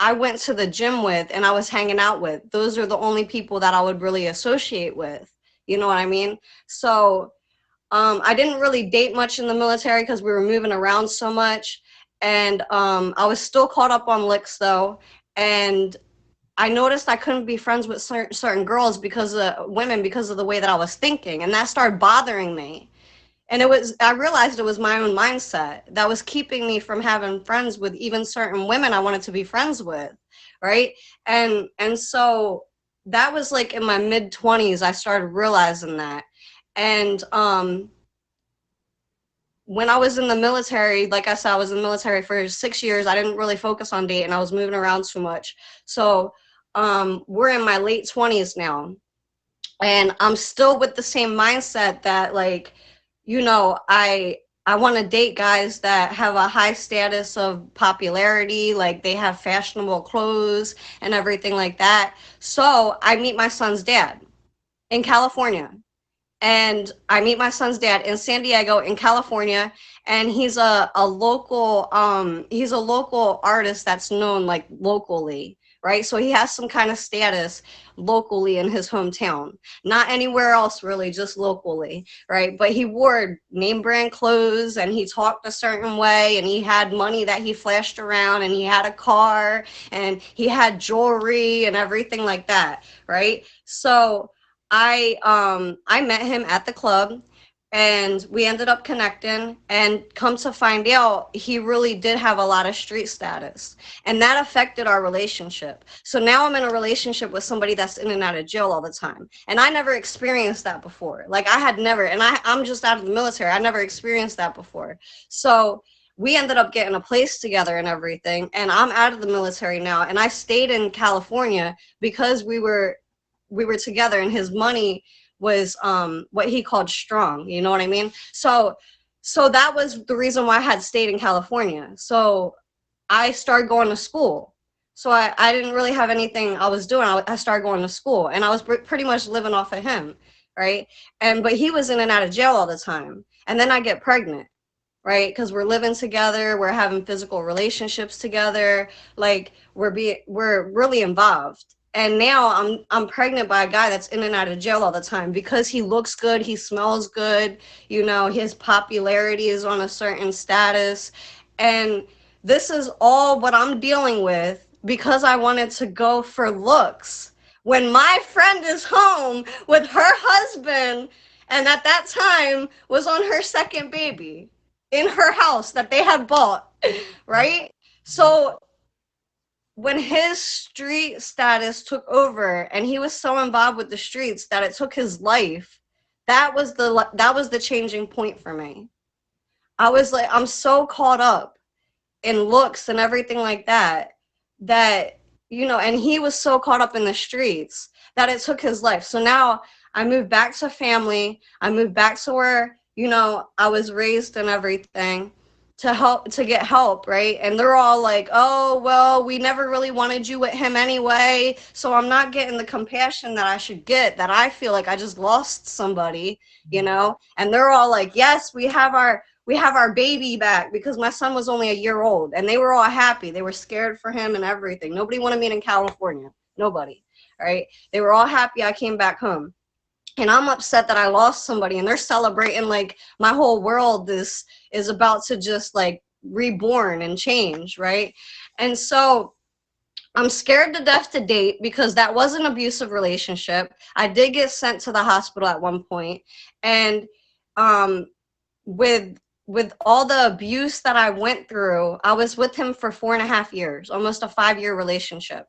I went to the gym with and I was hanging out with, those are the only people that I would really associate with. You know what I mean? So I didn't really date much in the military because we were moving around so much. And I was still caught up on licks though. And I noticed I couldn't be friends with certain girls because of women, because of the way that I was thinking. And that started bothering me. And I realized it was my own mindset that was keeping me from having friends with even certain women I wanted to be friends with, right? And so that was like in my mid 20s I started realizing that. And when I was in the military, like I said, I was in the military for 6 years. I didn't really focus on dating. I was moving around too much. So we're in my late 20s now, and I'm still with the same mindset that, like, you know, I want to date guys that have a high status of popularity, like they have fashionable clothes and everything like that. So I meet my son's dad in California, and I meet my son's dad in San Diego in California, and he's a local artist that's known like locally, right? So he has some kind of status locally in his hometown, not anywhere else really, just locally, right? But he wore name brand clothes, and he talked a certain way, and he had money that he flashed around, and he had a car, and he had jewelry and everything like that, right? So I met him at the club, and we ended up connecting, and come to find out he really did have a lot of street status, and that affected our relationship. So now I'm in a relationship with somebody that's in and out of jail all the time, and I never experienced that before. Like I had never, and I'm just out of the military. I never experienced that before. So we ended up getting a place together and everything, and I'm out of the military now, and I stayed in California because we were together, and his money was what he called strong, you know what I mean? So that was the reason why I had stayed in California. So I started going to school. So I didn't really have anything I was doing. I started going to school, and I was pretty much living off of him, right? But he was in and out of jail all the time, and then I get pregnant, right? Because we're living together, we're having physical relationships together, like we're really involved. And now I'm pregnant by a guy that's in and out of jail all the time because he looks good, he smells good, you know, his popularity is on a certain status. And this is all what I'm dealing with because I wanted to go for looks, when my friend is home with her husband, and at that time was on her second baby in her house that they had bought, right? So when his street status took over and he was so involved with the streets that it took his life, that was the changing point for me. I was like, I'm so caught up in looks and everything like that, that, and he was so caught up in the streets that it took his life. So now I moved back to family. I moved back to where, I was raised and everything, to get help, right? And they're all like, oh, well, we never really wanted you with him anyway, so I'm not getting the compassion that I should get, that I feel like I just lost somebody, and they're all like, yes, we have our baby back, because my son was only a year old, and they were all happy. They were scared for him and everything. Nobody wanted me in California. Nobody. Right? They were all happy I came back home. And I'm upset that I lost somebody, and they're celebrating like my whole world is about to just like reborn and change, right? And so I'm scared to death to date, because that was an abusive relationship. I did get sent to the hospital at one point, and with all the abuse that I went through, I was with him for 4.5 years, almost a 5-year relationship.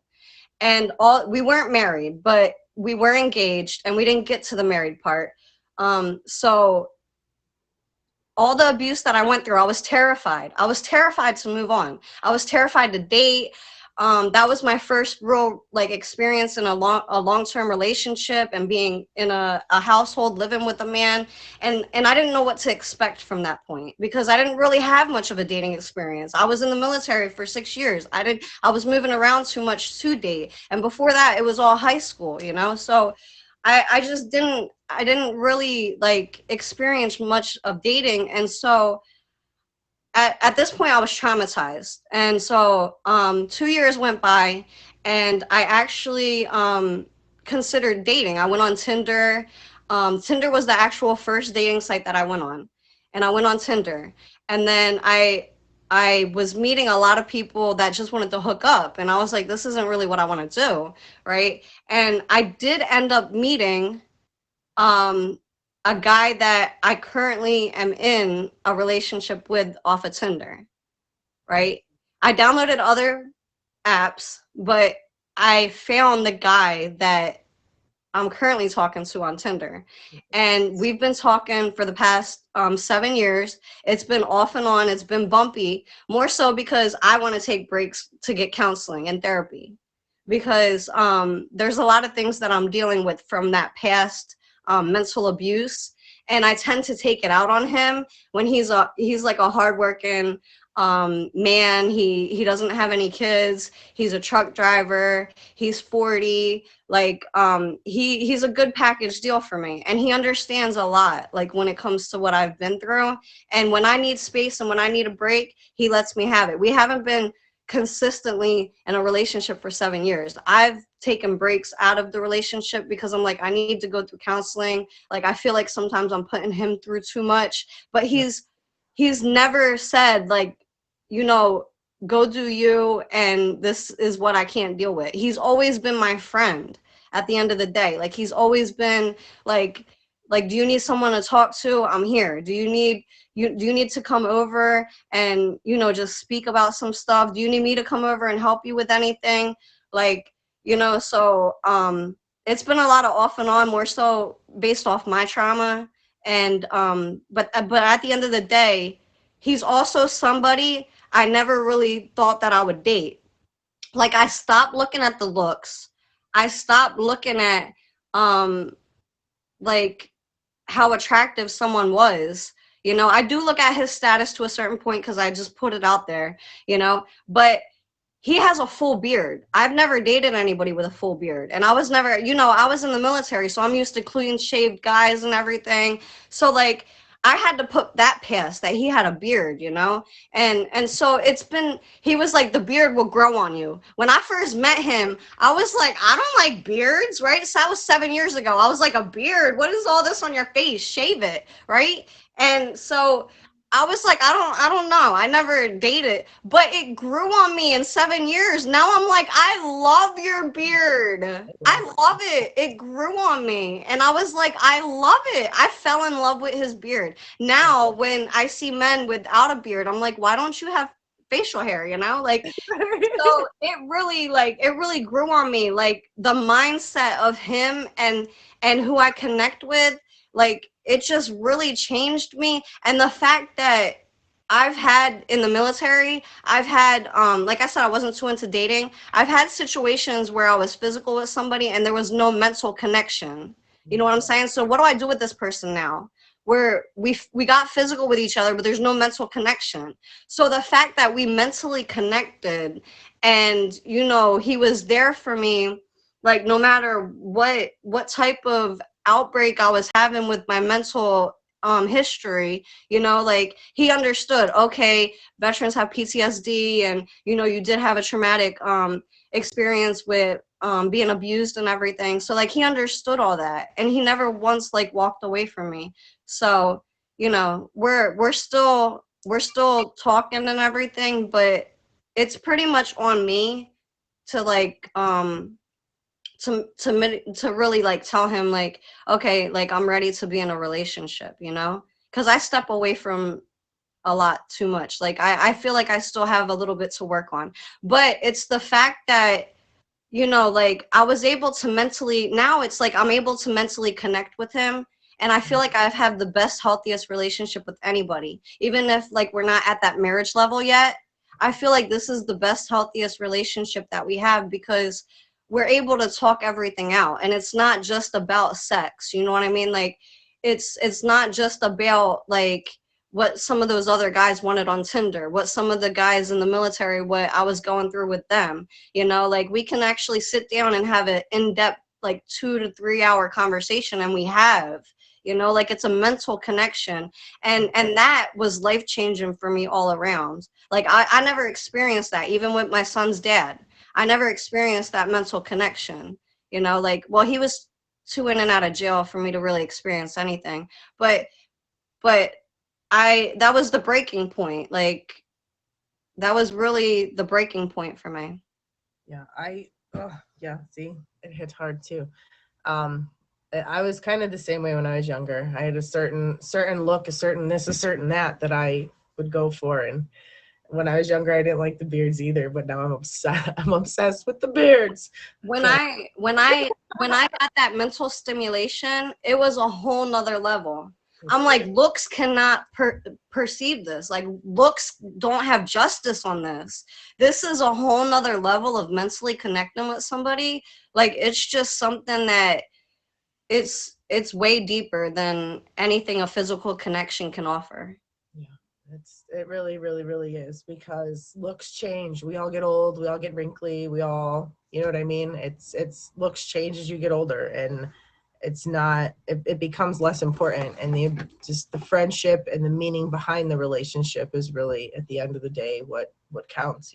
And we weren't married, but we were engaged, and we didn't get to the married part. So all the abuse that I went through, I was terrified. I was terrified to move on. I was terrified to date. That was my first real like experience in a long-term relationship, and being in a household, living with a man, and I didn't know what to expect from that point, because I didn't really have much of a dating experience. I was in the military for 6 years. I was moving around too much to date, and before that it was all high school, so I just didn't really like experience much of dating. And so at this point I was traumatized. And so 2 years went by, and I actually considered dating. I went on Tinder. Tinder was the actual first dating site that I went on, and I went on Tinder. And then I was meeting a lot of people that just wanted to hook up, and I was like, this isn't really what I want to do, right? And I did end up meeting a guy that I currently am in a relationship with off of Tinder, right? I downloaded other apps, but I found the guy that I'm currently talking to on Tinder. And we've been talking for the past 7 years. It's been off and on. It's been bumpy, more so because I want to take breaks to get counseling and therapy, because there's a lot of things that I'm dealing with from that past mental abuse, and I tend to take it out on him when he's like a hardworking man. He doesn't have any kids. He's a truck driver. He's 40. Like he's a good package deal for me, and he understands a lot, like when it comes to what I've been through. And when I need space and when I need a break, he lets me have it. We haven't been consistently in a relationship for 7 years. I've taken breaks out of the relationship because I'm like, I need to go through counseling. Like, I feel like sometimes I'm putting him through too much, but he's never said like, go do you, and this is what I can't deal with. He's always been my friend at the end of the day. Like, he's always been like, do you need someone to talk to? I'm here. Do you need to come over and, just speak about some stuff? Do you need me to come over and help you with anything? Like, so it's been a lot of off and on, more so based off my trauma. And but at the end of the day, he's also somebody I never really thought that I would date. Like, I stopped looking at the looks. I stopped looking at like how attractive someone was. I do look at his status to a certain point because I just put it out there, but he has a full beard. I've never dated anybody with a full beard. And I was never, I was in the military, so I'm used to clean shaved guys and everything. So like, I had to put that past that he had a beard, and so he was like, the beard will grow on you. When I first met him, I was like, I don't like beards, right? So that was 7 years ago. I was like, a beard? What is all this on your face? Shave it, right? And so I was like, I don't know. I never dated, but it grew on me in 7 years. Now I'm like, I love your beard. I love it. It grew on me. And I was like, I love it. I fell in love with his beard. Now, when I see men without a beard, I'm like, why don't you have facial hair? You know, like, so it really grew on me. Like the mindset of him and who I connect with, like it just really changed me. And the fact that I've had in the military, I've had like I said, I wasn't too into dating. I've had situations where I was physical with somebody and there was no mental connection. You know what I'm saying? So what do I do with this person now? Where we got physical with each other, but there's no mental connection. So the fact that we mentally connected and he was there for me, like no matter what type of outbreak I was having with my mental history, like he understood, okay, veterans have PTSD and you did have a traumatic experience with being abused and everything. So like he understood all that and he never once like walked away from me. So we're still talking and everything, but it's pretty much on me to like to really like tell him like, okay, like I'm ready to be in a relationship, because I step away from a lot too much. Like I feel like I still have a little bit to work on, but it's the fact that like I was able to mentally, now it's like I'm able to mentally connect with him. And I feel like I've had the best, healthiest relationship with anybody, even if like we're not at that marriage level yet. I feel like this is the best, healthiest relationship that we have because we're able to talk everything out. And it's not just about sex. You know what I mean? Like it's not just about like what some of those other guys wanted on Tinder, what some of the guys in the military, what I was going through with them, like we can actually sit down and have an in-depth, like 2 to 3 hour conversation. And we have, like it's a mental connection. And that was life-changing for me all around. Like I never experienced that, even with my son's dad. I never experienced that mental connection, like, well, he was too in and out of jail for me to really experience anything. But that was the breaking point. Like that was really the breaking point for me. Yeah, yeah, see, it hit hard too. I was kind of the same way when I was younger. I had a certain look, a certain this, a certain that I would go for. And when I was younger, I didn't like the beards either, but now I'm obsessed. I'm obsessed with the beards. When I got that mental stimulation, it was a whole nother level. I'm like, looks cannot perceive this. Like looks don't have justice on this. This is a whole nother level of mentally connecting with somebody. Like it's just something that it's way deeper than anything a physical connection can offer. Yeah, it really, really, really is, because looks change. We all get old. We all get wrinkly. We all, you know what I mean? It's looks change as you get older, and it's not, it becomes less important, and the friendship and the meaning behind the relationship is really at the end of the day what counts.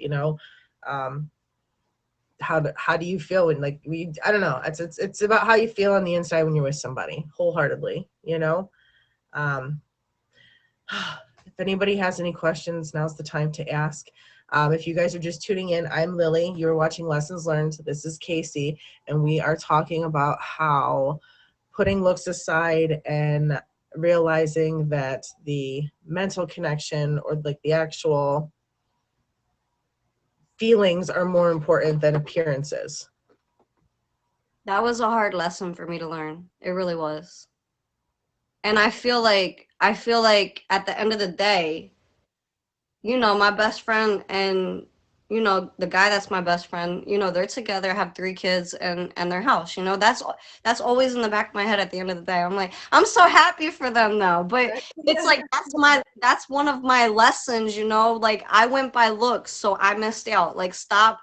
How do you feel when, like, I don't know, it's about how you feel on the inside when you're with somebody wholeheartedly. If anybody has any questions, now's the time to ask. If you guys are just tuning in, I'm Lily. You're watching Lessons Learned. This is Casey, and we are talking about how putting looks aside and realizing that the mental connection, or like the actual feelings, are more important than appearances. That was a hard lesson for me to learn. It really was. And I feel like at the end of the day, my best friend and the guy that's my best friend, they're together, have 3 kids and their house. That's always in the back of my head at the end of the day. I'm like, I'm so happy for them though. But it's like that's one of my lessons, like I went by looks, so I missed out. Like stop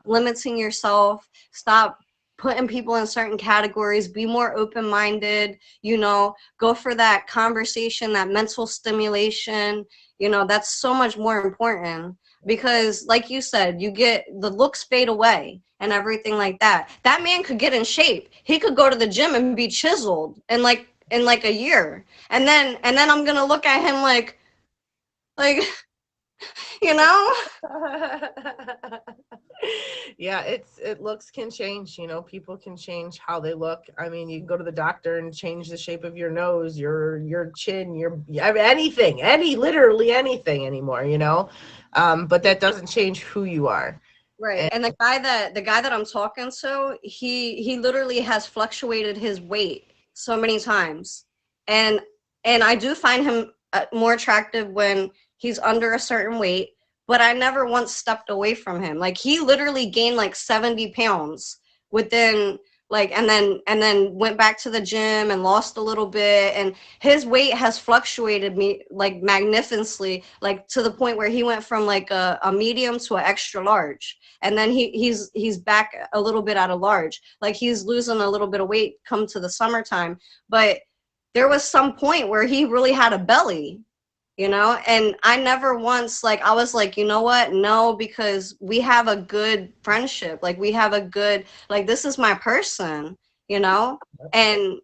limiting yourself, stop putting people in certain categories, be more open-minded, go for that conversation, that mental stimulation. That's so much more important, because like you said, you get the looks fade away and everything like that. That man could get in shape. He could go to the gym and be chiseled in like a year. And then I'm going to look at him like, Like, you know? Yeah, it looks can change, you know, people can change how they look. I mean, you can go to the doctor and change the shape of your nose, your chin, I mean, literally anything anymore, you know. But that doesn't change who you are. Right. And And the guy that I'm talking to, he literally has fluctuated his weight so many times. And I do find him more attractive when he's under a certain weight, but I never once stepped away from him. Like he literally gained like 70 pounds within like and then went back to the gym and lost a little bit, and his weight has fluctuated me like magnificently, like to the point where he went from like a medium to an extra large, and then he's back a little bit at a large. Like he's losing a little bit of weight come to the summertime, but there was some point where he really had a belly, you know. And I never once, like, I was like, you know what, no, because we have a good friendship, like we have a good, like, this is my person, you know. and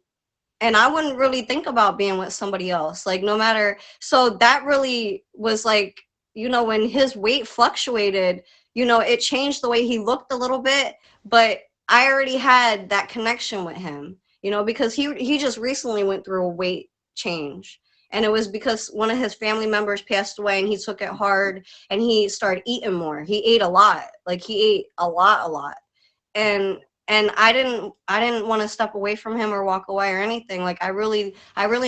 I wouldn't really think about being with somebody else, like, no matter. So that really was like, you know, when his weight fluctuated, you know, it changed the way he looked a little bit, but I already had that connection with him, you know, because he just recently went through a weight change. And it was because one of his family members passed away and he took it hard and he started eating more. He ate a lot. Like he ate a lot. And I didn't want to step away from him or walk away or anything. Like I really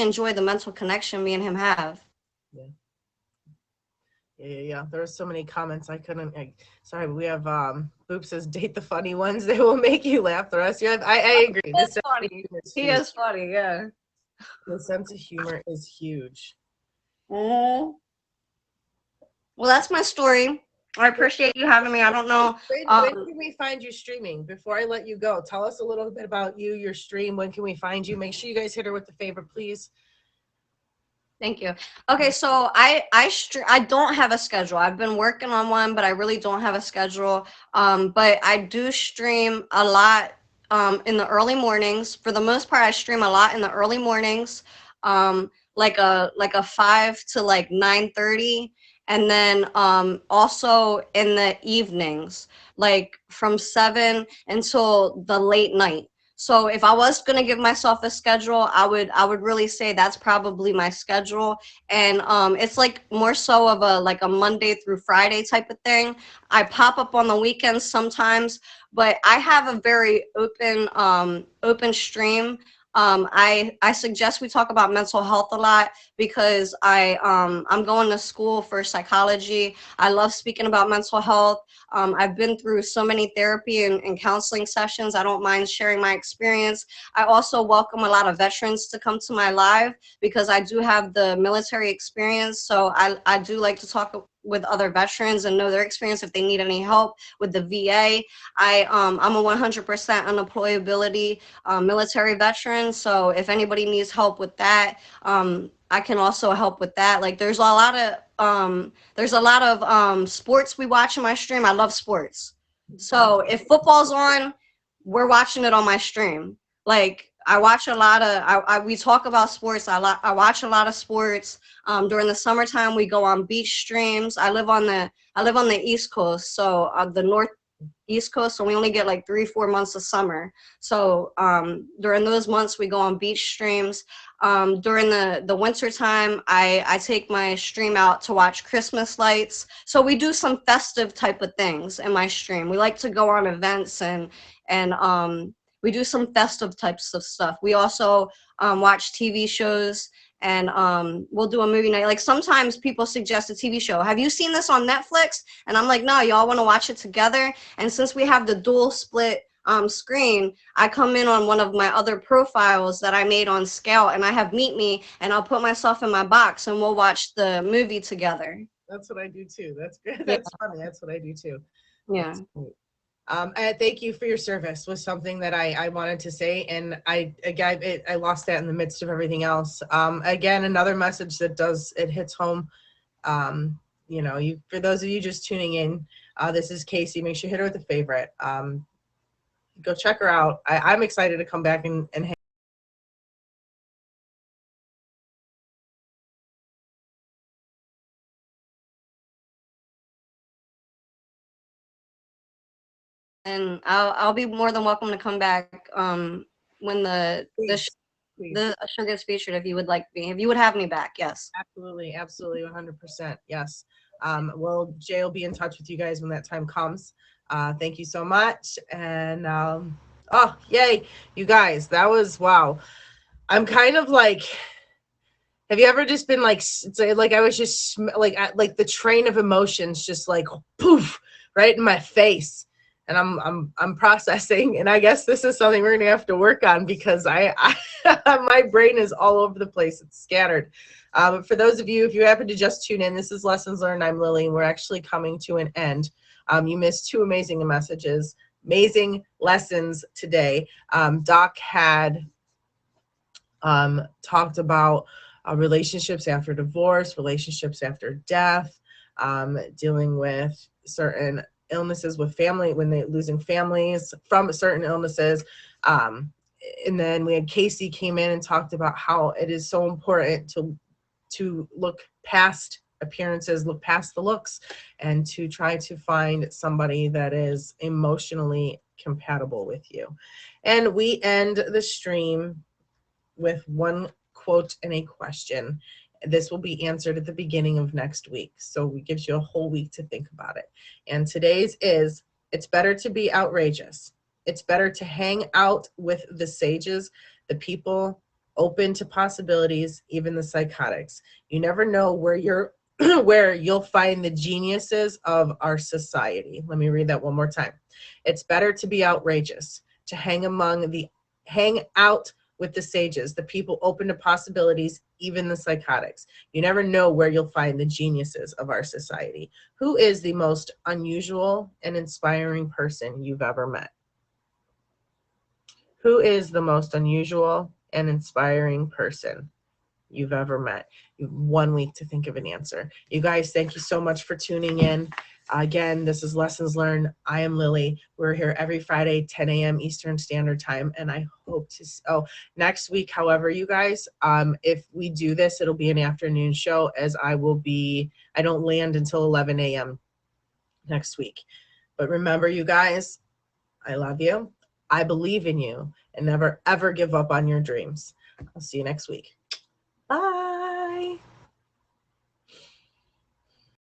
enjoy the mental connection me and him have. yeah. Yeah. There were so many comments I couldn't. Sorry, we have Boop says date the funny ones. They will make you laugh. The rest, yeah, I agree. That's funny. He is funny, yeah. The sense of humor is huge. Mm. Well, that's my story. I appreciate you having me. I don't know. When can we find you streaming? Before I let you go, tell us a little bit about you, your stream. When can we find you? Make sure you guys hit her with the favorite, please. Thank you. Okay, so I don't have a schedule. I've been working on one, but I really don't have a schedule. But I do stream a lot in the early mornings. For the most part, I stream a lot in the early mornings, like a 5 to like 9:30, and then also in the evenings, like from 7 until the late night. So if I was gonna give myself a schedule, I would really say that's probably my schedule. And it's like more so of a like a Monday through Friday type of thing. I pop up on the weekends sometimes, but I have a very open stream. I suggest we talk about mental health a lot because I'm going to school for psychology. I love speaking about mental health. I've been through so many therapy and counseling sessions. I don't mind sharing my experience. I also welcome a lot of veterans to come to my live because I do have the military experience. So I do like to talk with other veterans and know their experience if they need any help with the VA. I'm a 100% unemployability military veteran. So if anybody needs help with that, I can also help with that. Like there's a lot of sports we watch in my stream. I love sports. So if football's on, we're watching it on my stream. Like I watch a lot of we talk about sports. I watch a lot of sports. During the summertime we go on beach streams. I live on the East Coast, so the North East Coast, so we only get like 3-4 months of summer. So during those months we go on beach streams. During the winter time, I take my stream out to watch Christmas lights. So we do some festive type of things in my stream. We like to go on events and we do some festive types of stuff. We also watch TV shows, and we'll do a movie night. Like sometimes people suggest a TV show. Have you seen this on Netflix? And I'm like, no, y'all want to watch it together? And since we have the dual split screen, I come in on one of my other profiles that I made on Scout, and I have Meet Me, and I'll put myself in my box, and we'll watch the movie together. That's what I do too. That's good. Yeah. That's funny. That's what I do too. Yeah. And thank you for your service was something that I wanted to say, and I lost that in the midst of everything else. Again, another message that hits home. You know, for those of you just tuning in, this is Casey. Make sure you hit her with a favorite. Go check her out. I'm excited to come back and hang and I'll be more than welcome to come back when Please, please. the show gets featured, if you would like me, if you would have me back. Yes. Absolutely, absolutely, 100%. Yes. Well, Jay will be in touch with you guys when that time comes. Thank you so much. And oh, yay, you guys, that was wow. I'm kind of like, have you ever just been like, like I was just like the train of emotions just like poof right in my face, and I'm processing, and I guess this is something we're gonna have to work on because I my brain is all over the place. It's scattered. But for those of you, if you happen to just tune in, this is Lessons Learned. I'm Lily, and we're actually coming to an end. You missed two amazing messages, amazing lessons today. Doc had talked about relationships after divorce, relationships after death, dealing with certain illnesses with family, when they're losing families from certain illnesses. And then we had Casey came in and talked about how it is so important to look past appearances, look past the looks, and to try to find somebody that is emotionally compatible with you. And we end the stream with one quote and a question. This will be answered at the beginning of next week. So it gives you a whole week to think about it. And today's is, it's better to be outrageous. It's better to hang out with the sages, the people open to possibilities, even the psychotics. You never know where you're where you'll find the geniuses of our society. Let me read that one more time. It's better to be outrageous, to hang out with the sages, the people open to possibilities, even the psychotics. You never know where you'll find the geniuses of our society. Who is the most unusual and inspiring person you've ever met? Who is the most unusual and inspiring person you've ever met? You have 1 week to think of an answer. You guys, thank you so much for tuning in. Again, this is Lessons Learned. I am Lily. We're here every Friday, 10 a.m. Eastern Standard Time, and I hope to, next week, however, you guys, if we do this, it'll be an afternoon show, as I don't land until 11 a.m. next week. But remember, you guys, I love you. I believe in you, and never, ever give up on your dreams. I'll see you next week.